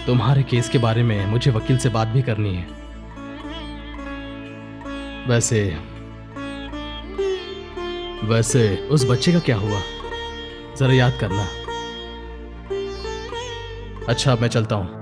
Speaker 5: तुम्हारे केस के बारे में मुझे वकील से बात भी करनी है। वैसे उस बच्चे का क्या हुआ जरा याद करना। अच्छा, अब मैं चलता हूं।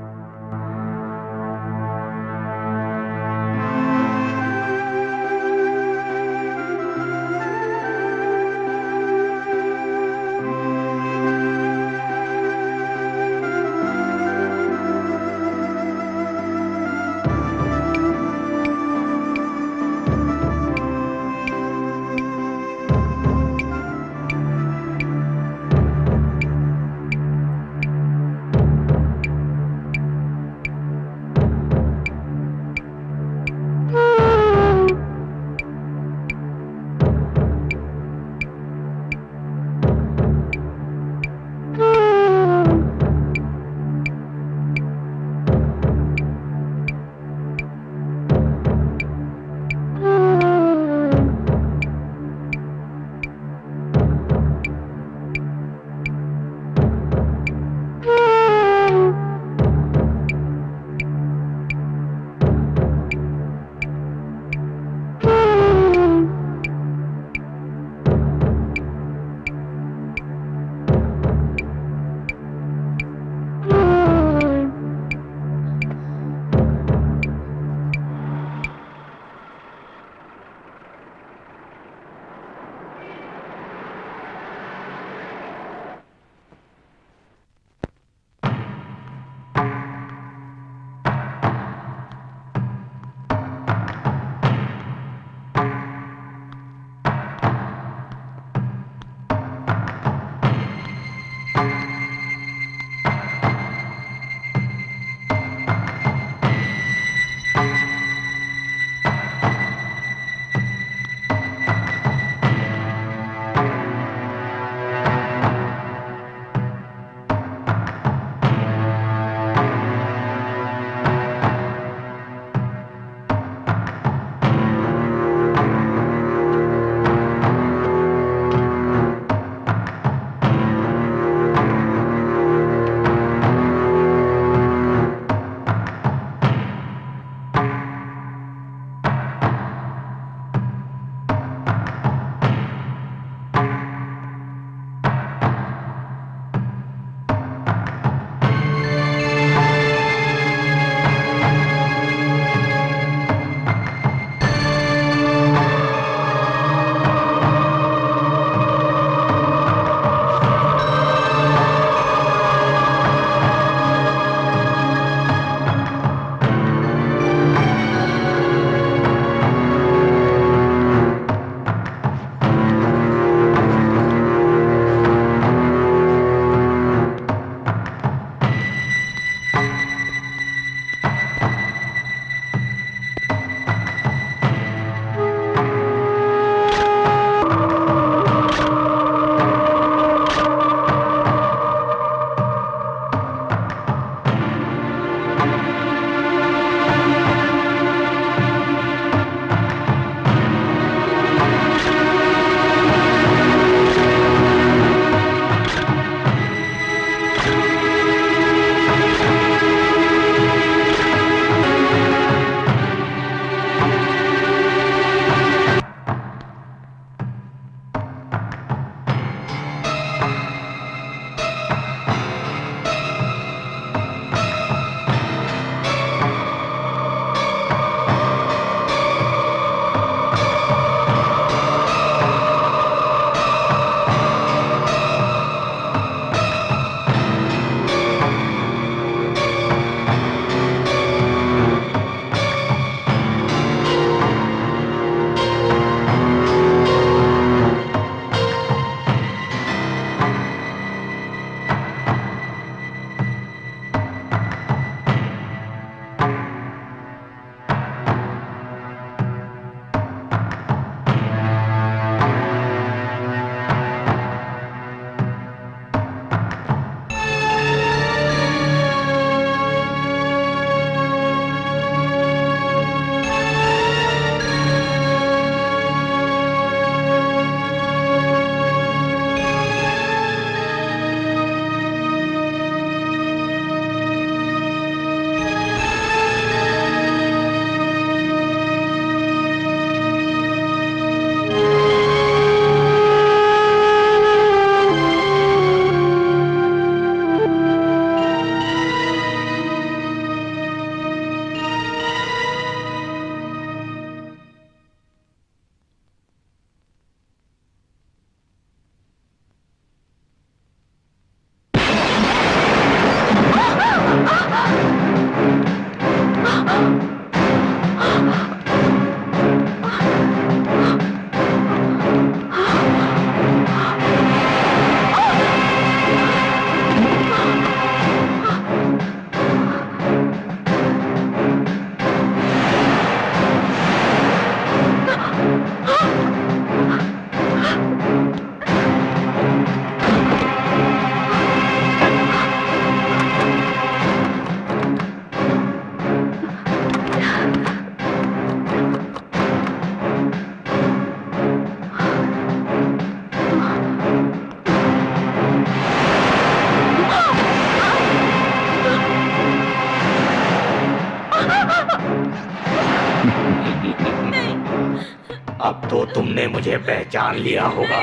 Speaker 8: अब तो तुमने मुझे पहचान लिया होगा।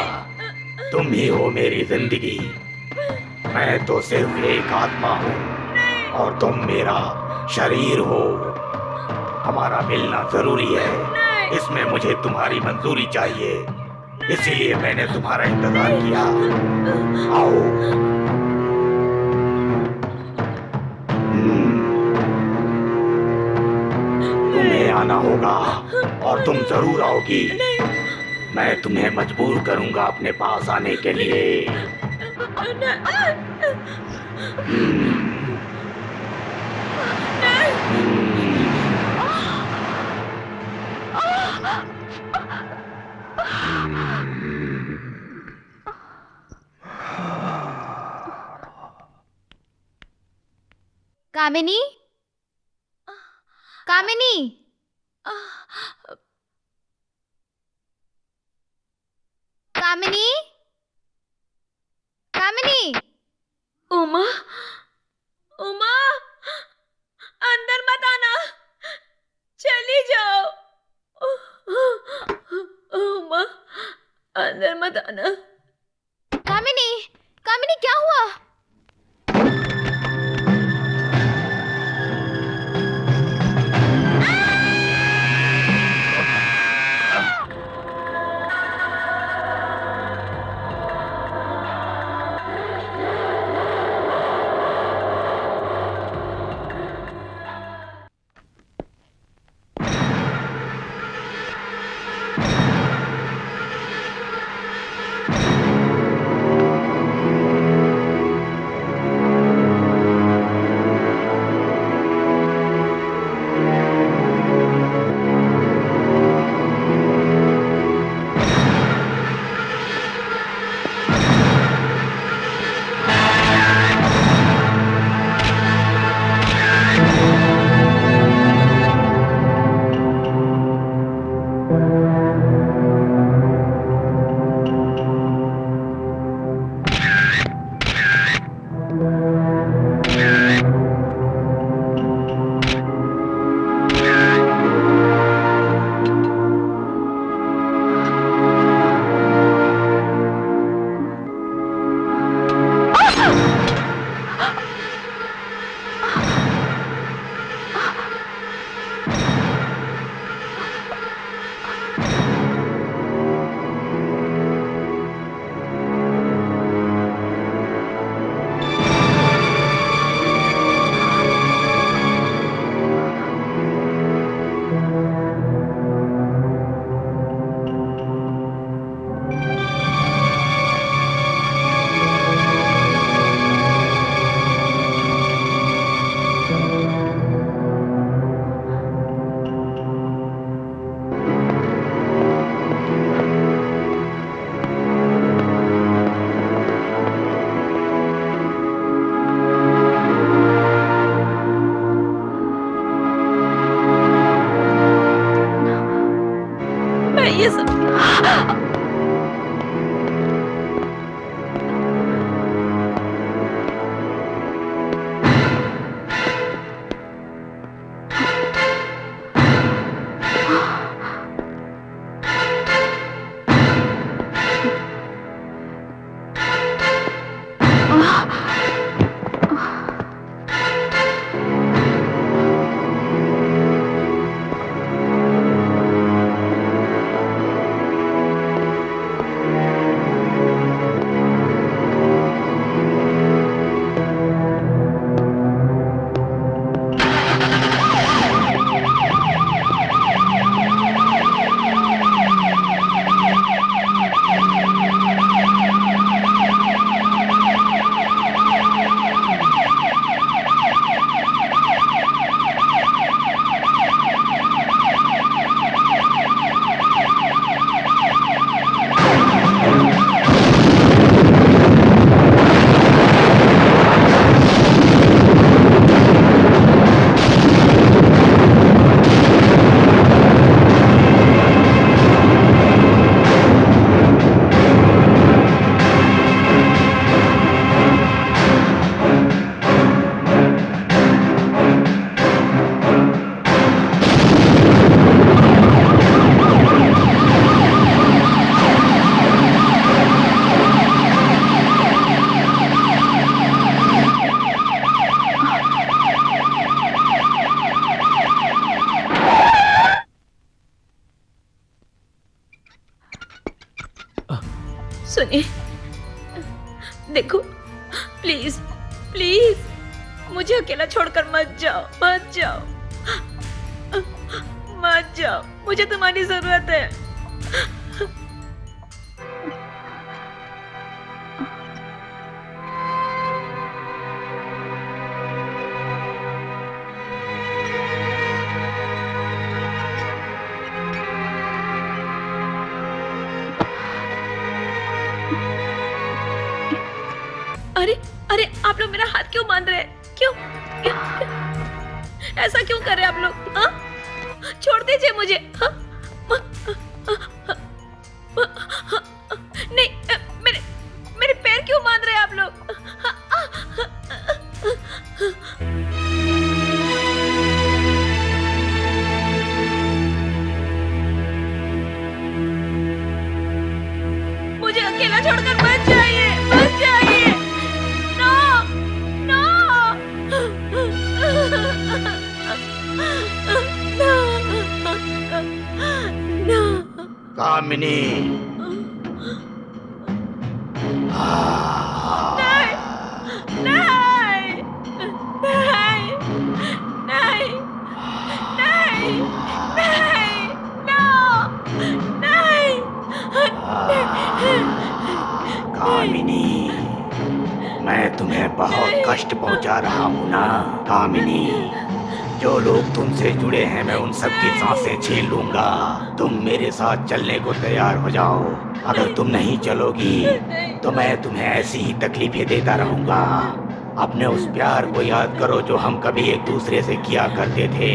Speaker 8: तुम ही हो मेरी जिंदगी। मैं तो सिर्फ एक आत्मा हूँ और तुम मेरा शरीर हो। हमारा मिलना जरूरी है, इसमें मुझे तुम्हारी मंजूरी चाहिए, इसीलिए मैंने तुम्हारा इंतजार किया। आओ। तुम्हें आना होगा और तुम जरूर आओगी। मैं तुम्हें मजबूर करूंगा अपने पास आने के लिए।
Speaker 1: कामिनी, कामिनी, कामिनी, कामिनी।
Speaker 2: उमा, उमा, अंदर मत आना, चली जाओ। उमा, अंदर मत आना।
Speaker 1: कामिनी, कामिनी क्या हुआ?
Speaker 2: ये सब सुनिए, देखो, प्लीज प्लीज मुझे अकेला छोड़कर मत जाओ, मत जाओ, मत जाओ, मुझे तुम्हारी जरूरत है। अरे अरे, आप लोग मेरा हाथ क्यों बांध रहे हैं? क्यों, क्यों, क्यों? ऐसा क्यों कर रहे हैं आप लोग? हाँ? छोड़ दीजिए मुझे। हाँ? नहीं, मेरे मेरे पैर क्यों बांध रहे हैं आप लोग? मुझे अकेला छोड़कर मत जाइए, मत जाइए। No, no, no.
Speaker 8: कामिनी,
Speaker 2: नहीं, नहीं, नहीं, नहीं, नहीं, नो, नहीं,
Speaker 8: कामिनी, मैं तुम्हें बहुत कष्ट पहुंचा रहा हूं ना कामिनी। जो लोग तुमसे जुड़े हैं मैं उन सबकी सांसें छीन लूंगा। तुम मेरे साथ चलने को तैयार हो जाओ। अगर तुम नहीं चलोगी तो मैं तुम्हें ऐसी ही तकलीफें देता रहूंगा। अपने उस प्यार को याद करो जो हम कभी एक दूसरे से किया करते थे।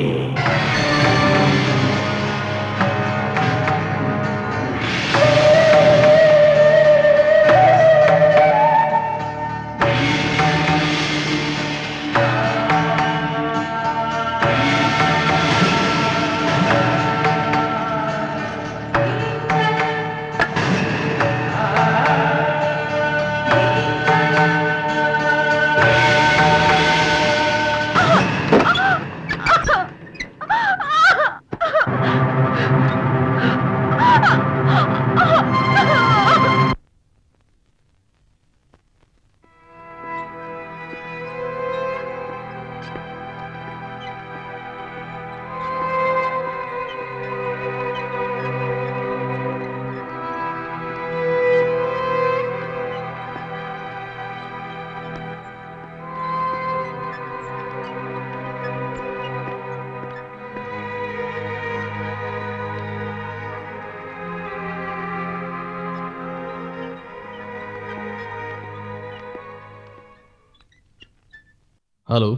Speaker 5: हेलो,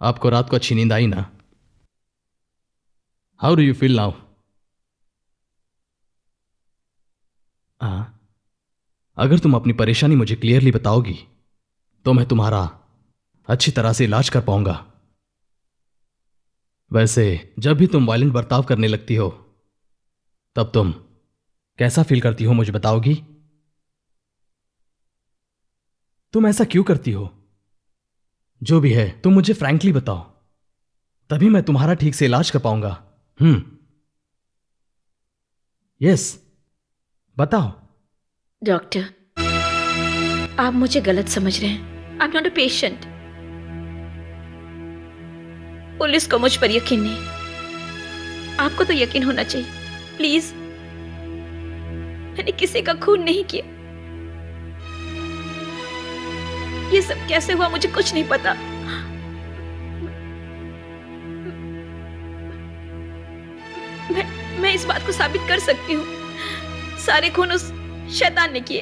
Speaker 5: आपको रात को अच्छी नींद आई ना? How do you feel now? अगर तुम अपनी परेशानी मुझे क्लियरली बताओगी तो मैं तुम्हारा अच्छी तरह से इलाज कर पाऊंगा। वैसे जब भी तुम वायलेंट बर्ताव करने लगती हो तब तुम कैसा फील करती हो मुझे बताओगी? तुम ऐसा क्यों करती हो? जो भी है तुम मुझे फ्रैंकली बताओ, तभी मैं तुम्हारा ठीक से इलाज कर पाऊंगा। यस, बताओ।
Speaker 2: डॉक्टर, आप मुझे गलत समझ रहे हैं। I am not a patient. Police को मुझ पर यकीन नहीं, आपको तो यकीन होना चाहिए। प्लीज, मैंने किसी का खून नहीं किया। ये सब कैसे हुआ मुझे कुछ नहीं पता। मैं इस बात को साबित कर सकती हूँ। सारे खून उस शैतान ने किए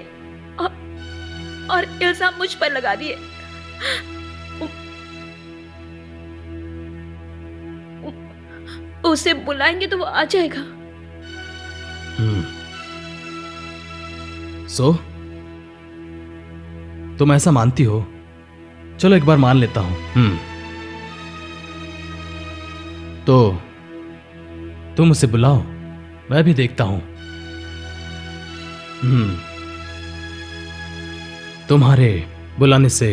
Speaker 2: और इल्जाम मुझ पर लगा दिए। उसे बुलाएंगे तो वो आ जाएगा।
Speaker 5: सो तुम ऐसा मानती हो? चलो एक बार मान लेता हूं। तो तुम उसे बुलाओ, मैं भी देखता हूं। तुम्हारे बुलाने से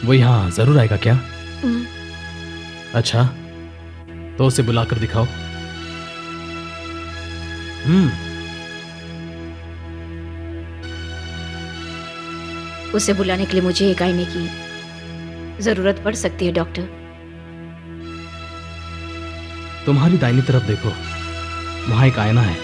Speaker 5: वो यहां जरूर आएगा क्या? अच्छा, तो उसे बुलाकर दिखाओ।
Speaker 2: उसे बुलाने के लिए मुझे एक आईने की जरूरत पड़ सकती है डॉक्टर।
Speaker 5: तुम्हारी दाहिनी तरफ देखो, वहां एक आईना है।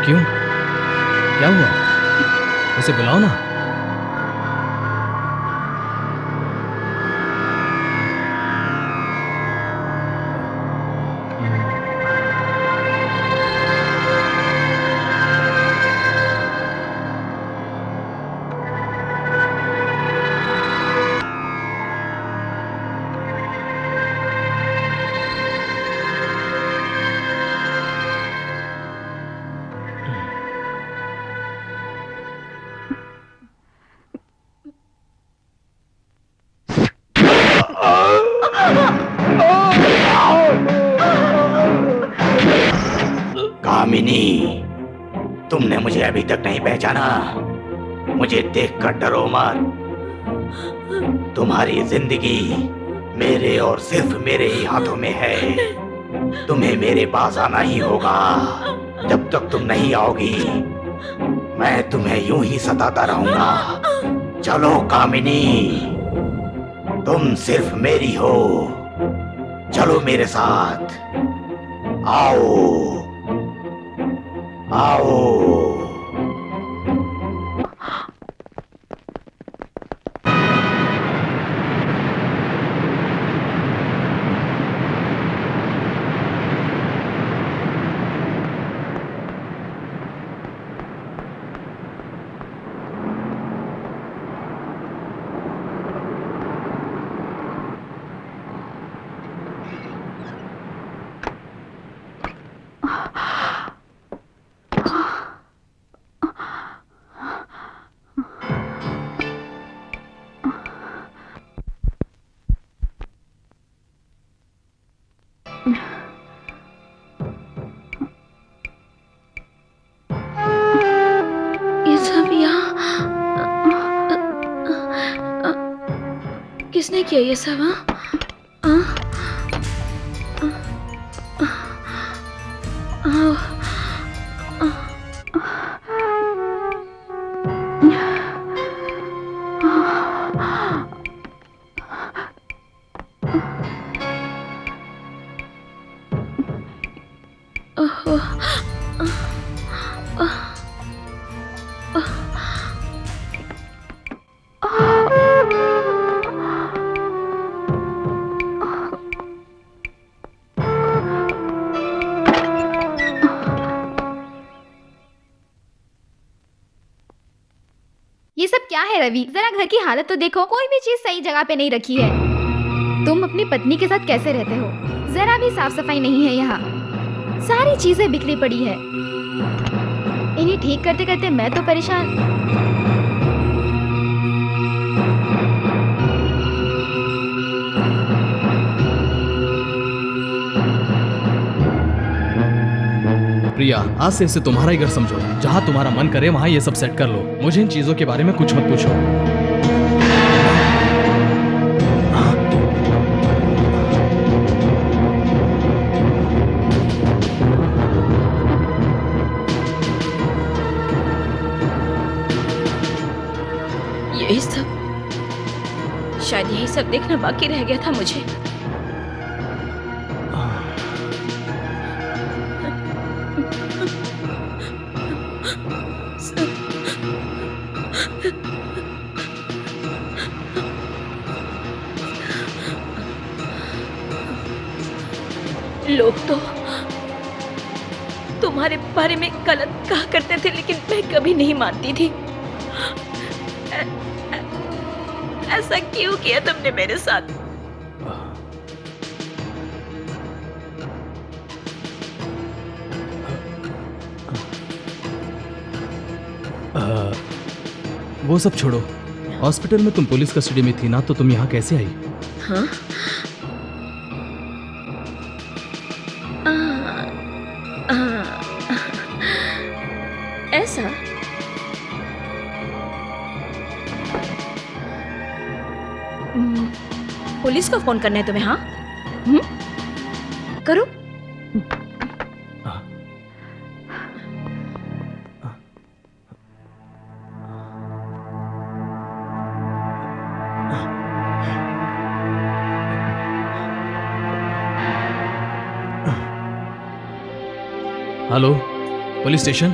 Speaker 5: क्यों, क्या हुआ? उसे बुलाओ ना।
Speaker 8: कामिनी, तुमने मुझे अभी तक नहीं पहचाना। मुझे देखकर डरो मत। तुम्हारी जिंदगी मेरे और सिर्फ मेरे ही हाथों में है। तुम्हें मेरे पास आना ही होगा। जब तक तुम नहीं आओगी, मैं तुम्हें यूं ही सताता रहूंगा। चलो कामिनी, तुम सिर्फ मेरी हो। चलो मेरे साथ, आओ आओ।
Speaker 4: ये सब यहाँ किसने किया ये सब?
Speaker 1: ये सब क्या है रवि? जरा घर की हालत तो देखो, कोई भी चीज सही जगह पे नहीं रखी है। तुम अपनी पत्नी के साथ कैसे रहते हो? जरा भी साफ सफाई नहीं है यहाँ। सारी चीजें बिखरी पड़ी है। इन्हें ठीक करते करते मैं तो परेशान।
Speaker 5: प्रिया, आज से इसे तुम्हारा ही घर समझो। जहाँ तुम्हारा मन करे वहाँ ये सब सेट कर लो। मुझे इन चीजों के बारे में कुछ मत पूछो।
Speaker 2: यही सब, शायद यही सब देखना बाकी रह गया था मुझे। लोग तो तुम्हारे बारे में गलत कहा करते थे, लेकिन मैं कभी नहीं मानती थी। ऐसा क्यों किया तुमने मेरे साथ?
Speaker 5: वो सब छोड़ो, हॉस्पिटल में तुम पुलिस कस्टडी में थी ना, तो तुम यहाँ कैसे आई?
Speaker 4: हाँ? ऐसा?
Speaker 2: पुलिस को फोन करना है तुम्हें? हाँ,
Speaker 4: करो।
Speaker 5: Hello, police station.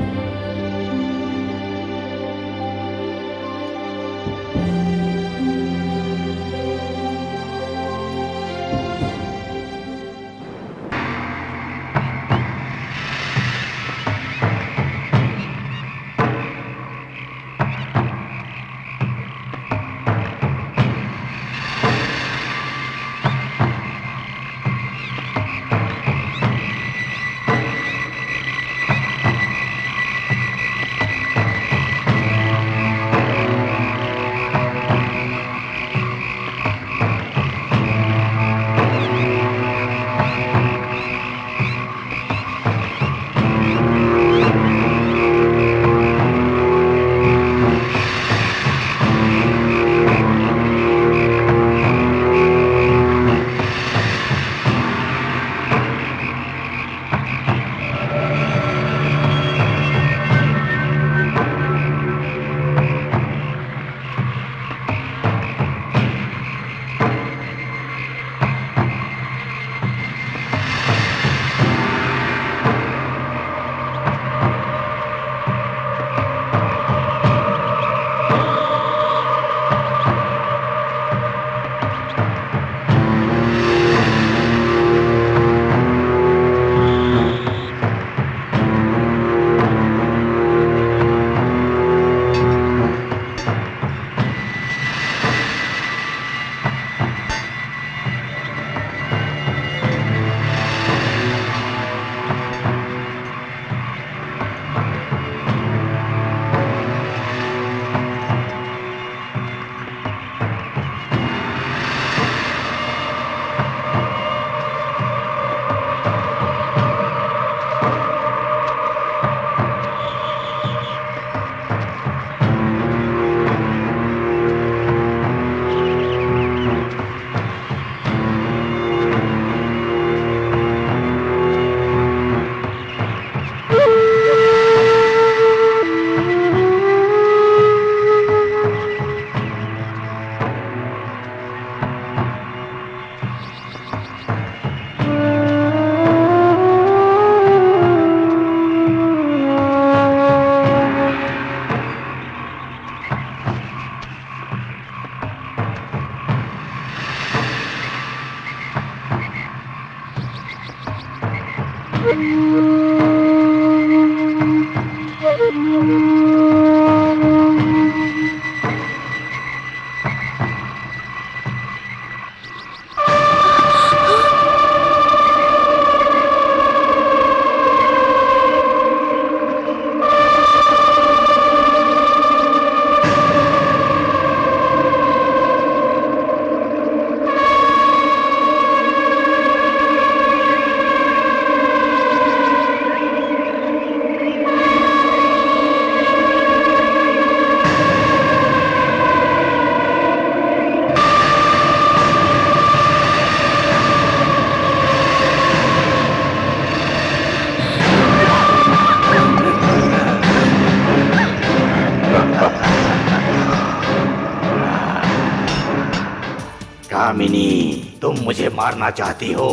Speaker 8: कामिनी, तुम मुझे मारना चाहती हो,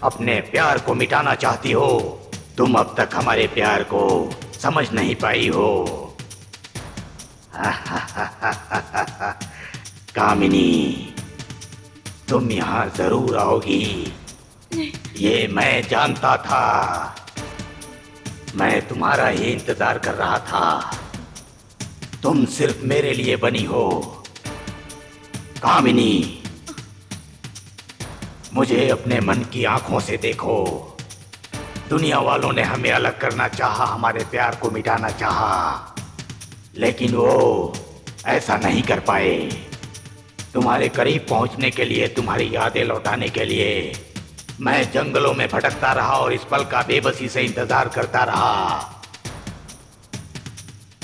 Speaker 8: अपने प्यार को मिटाना चाहती हो। तुम अब तक हमारे प्यार को समझ नहीं पाई हो। कामिनी, तुम यहाँ जरूर आओगी, ये मैं जानता था। मैं तुम्हारा ही इंतजार कर रहा था। तुम सिर्फ मेरे लिए बनी हो। कामिनी, मुझे अपने मन की आंखों से देखो। दुनिया वालों ने हमें अलग करना चाहा, हमारे प्यार को मिटाना चाहा, लेकिन वो ऐसा नहीं कर पाए। तुम्हारे करीब पहुंचने के लिए, तुम्हारी यादें लौटाने के लिए मैं जंगलों में भटकता रहा और इस पल का बेबसी से इंतजार करता रहा।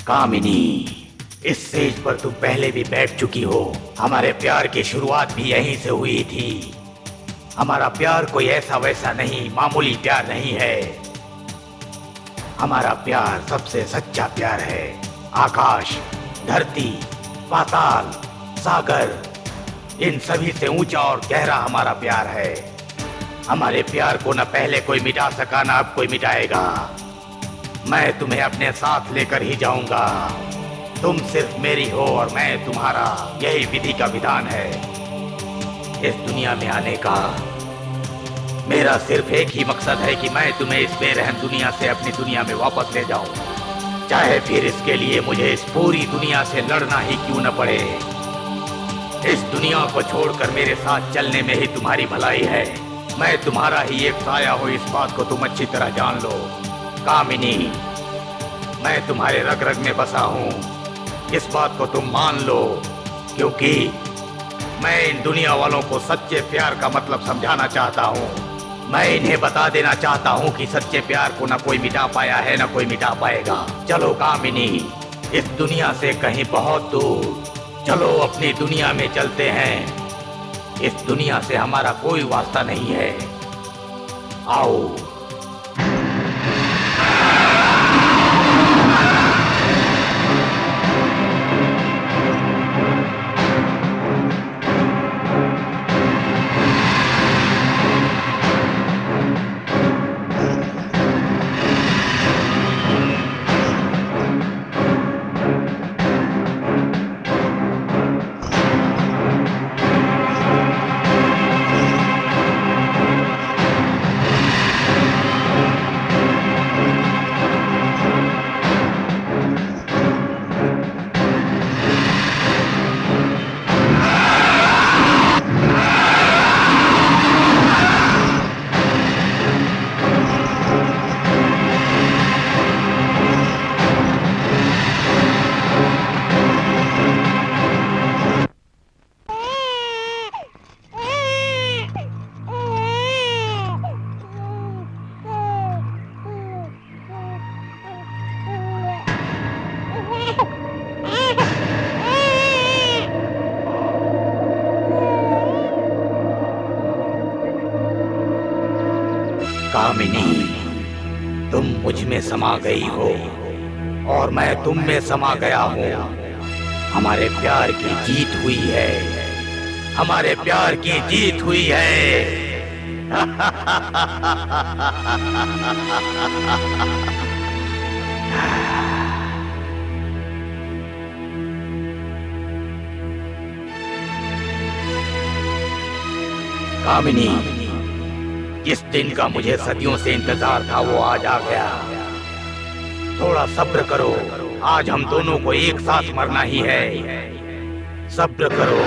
Speaker 8: कामिनी, इस स्टेज पर तुम पहले भी बैठ चुकी हो। हमारे प्यार की शुरुआत भी यहीं से हुई थी। हमारा प्यार कोई ऐसा वैसा नहीं, मामूली प्यार नहीं है। हमारा प्यार सबसे सच्चा प्यार है। आकाश, धरती, पाताल, सागर, इन सभी से ऊंचा और गहरा हमारा प्यार है। हमारे प्यार को न पहले कोई मिटा सका, न अब कोई मिटाएगा। मैं तुम्हें अपने साथ लेकर ही जाऊंगा। तुम सिर्फ मेरी हो और मैं तुम्हारा, यही विधि का विधान है। इस दुनिया में आने का मेरा सिर्फ एक ही मकसद है कि मैं तुम्हें इस बेरहम दुनिया से अपनी दुनिया में वापस ले जाऊं, चाहे फिर इसके लिए मुझे इस पूरी दुनिया से लड़ना ही क्यों न पड़े। इस दुनिया को छोड़कर मेरे साथ चलने में ही तुम्हारी भलाई है। मैं तुम्हारा ही एक साया हूं, इस बात को तुम अच्छी तरह जान लो। कामिनी, मैं तुम्हारे रग रग में बसा हूं, इस बात को तुम मान लो, क्योंकि मैं इन दुनिया वालों को सच्चे प्यार का मतलब समझाना चाहता हूं। मैं इन्हें बता देना चाहता हूं कि सच्चे प्यार को न कोई मिटा पाया है, न कोई मिटा पाएगा। चलो कामिनी, इस दुनिया से कहीं बहुत दूर, चलो अपनी दुनिया में चलते हैं। इस दुनिया से हमारा कोई वास्ता नहीं है। आओ। कामिनी, तुम मुझ में समा गई हो और मैं तुम में समा गया हूँ। हमारे प्यार की जीत हुई है, हमारे प्यार की जीत हुई है। कामिनी, जिस दिन का मुझे सदियों से इंतजार था वो आज आ गया। थोड़ा सब्र करो, आज हम दोनों को एक साथ मरना ही है। सब्र करो।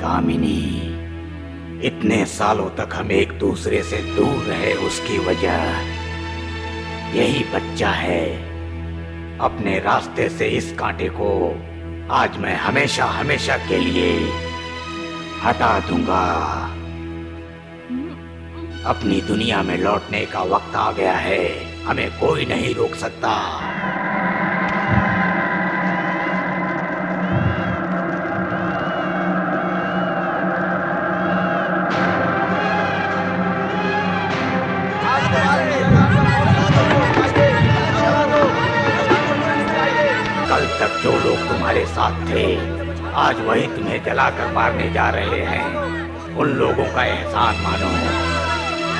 Speaker 8: कामिनी, इतने सालों तक हम एक दूसरे से दूर रहे, उसकी वजह यही बच्चा है। अपने रास्ते से इस कांटे को आज मैं हमेशा हमेशा के लिए हटा दूंगा। अपनी दुनिया में लौटने का वक्त आ गया है, हमें कोई नहीं रोक सकता। कल तक जो लोग तुम्हारे साथ थे, आज वही तुम्हें जलाकर मारने जा रहे हैं। उन लोगों का एहसान मानो।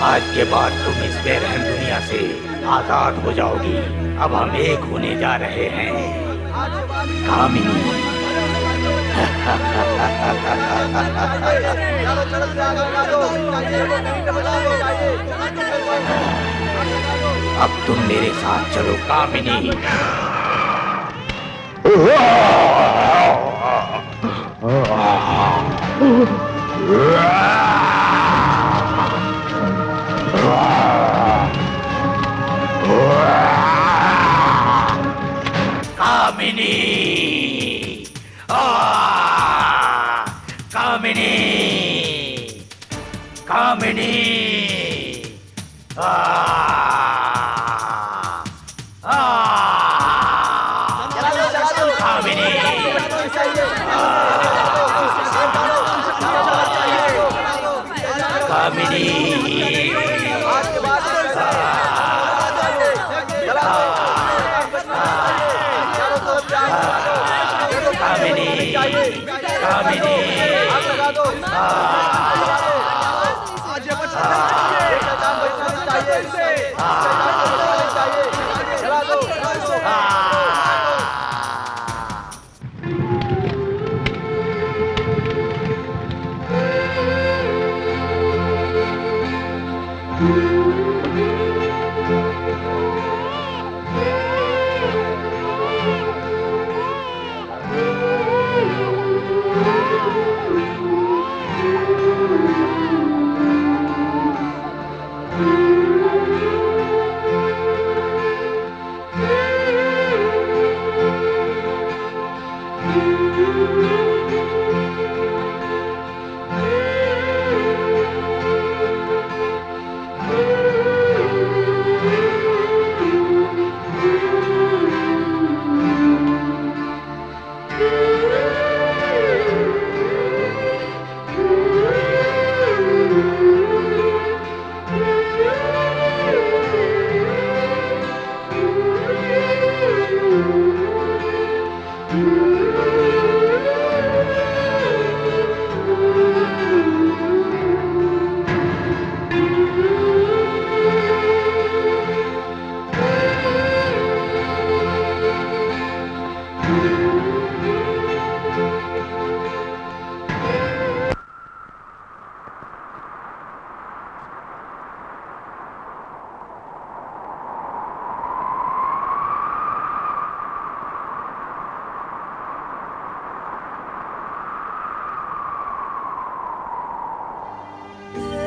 Speaker 8: आज के बाद तुम इस बेरहम दुनिया से आजाद हो जाओगी। अब हम एक होने जा रहे हैं, कामिनी। अब तुम मेरे साथ चलो कामिनी। कामिनी, कामिनी, कामिनी,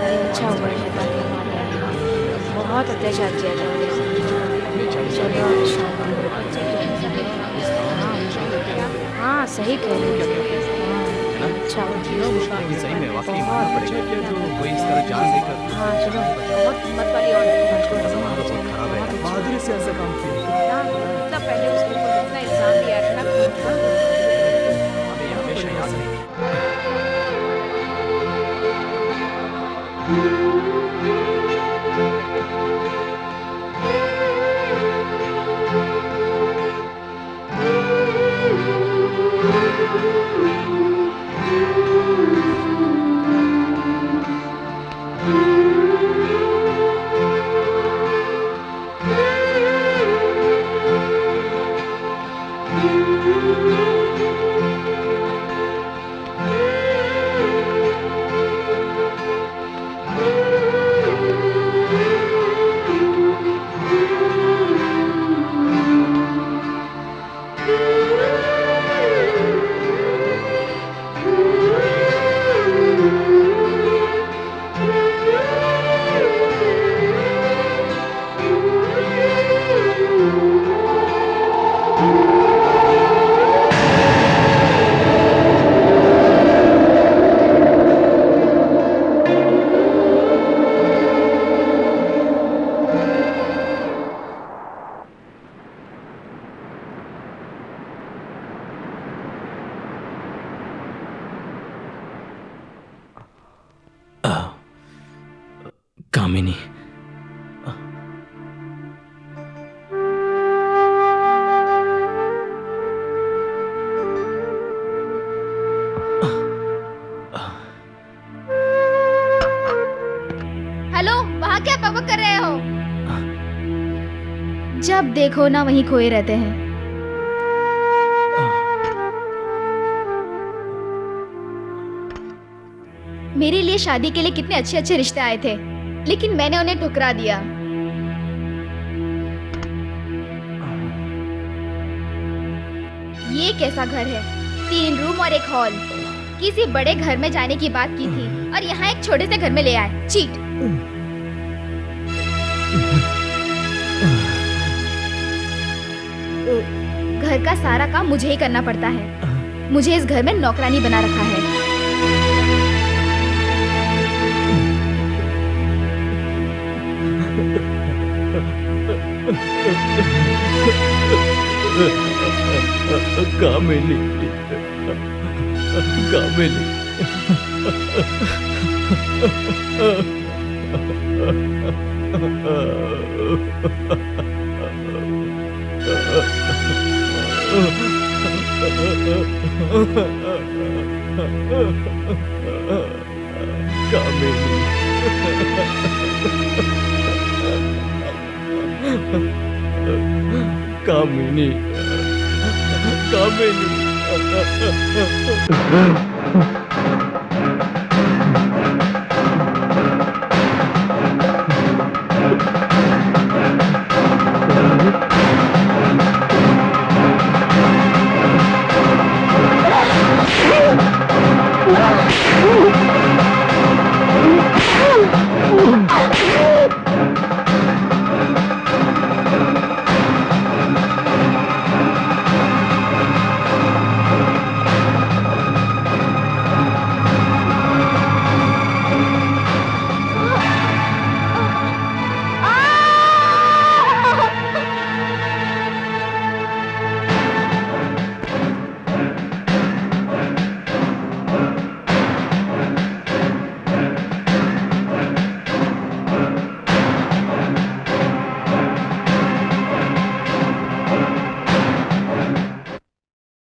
Speaker 4: अच्छा हुआ है बहुत अत्याचार किया था चलो हाँ सही कह रहे हो। अच्छा
Speaker 5: सही में वाकई मानना पड़ेगा कि जो कोई इस तरह जान देकर
Speaker 4: हाँ चलो बहुत हिम्मत वाली औरत है।
Speaker 5: जमाना बहुत खराब है, बहादुरी से ऐसा काम किया।
Speaker 4: इतना पहले उसके ऊपर इतना इल्जाम दिया था
Speaker 5: हमें हमेशा याद रहेगा।
Speaker 7: Thank you.
Speaker 1: जब देखो ना वहीं खोए रहते हैं। मेरे लिए शादी के लिए कितने अच्छे अच्छे रिश्ते आए थे, लेकिन मैंने उन्हें ठुकरा दिया। ये कैसा घर है? 3 रूम और 1 हॉल। किसी बड़े घर में जाने की बात की थी और यहाँ एक छोटे से घर में ले आए। चीट। घर का सारा काम मुझे ही करना पड़ता है। मुझे इस घर में नौकरानी बना रखा है।
Speaker 5: कामिनी, कामिनी, कामिनी, कामिनी, कामिनी।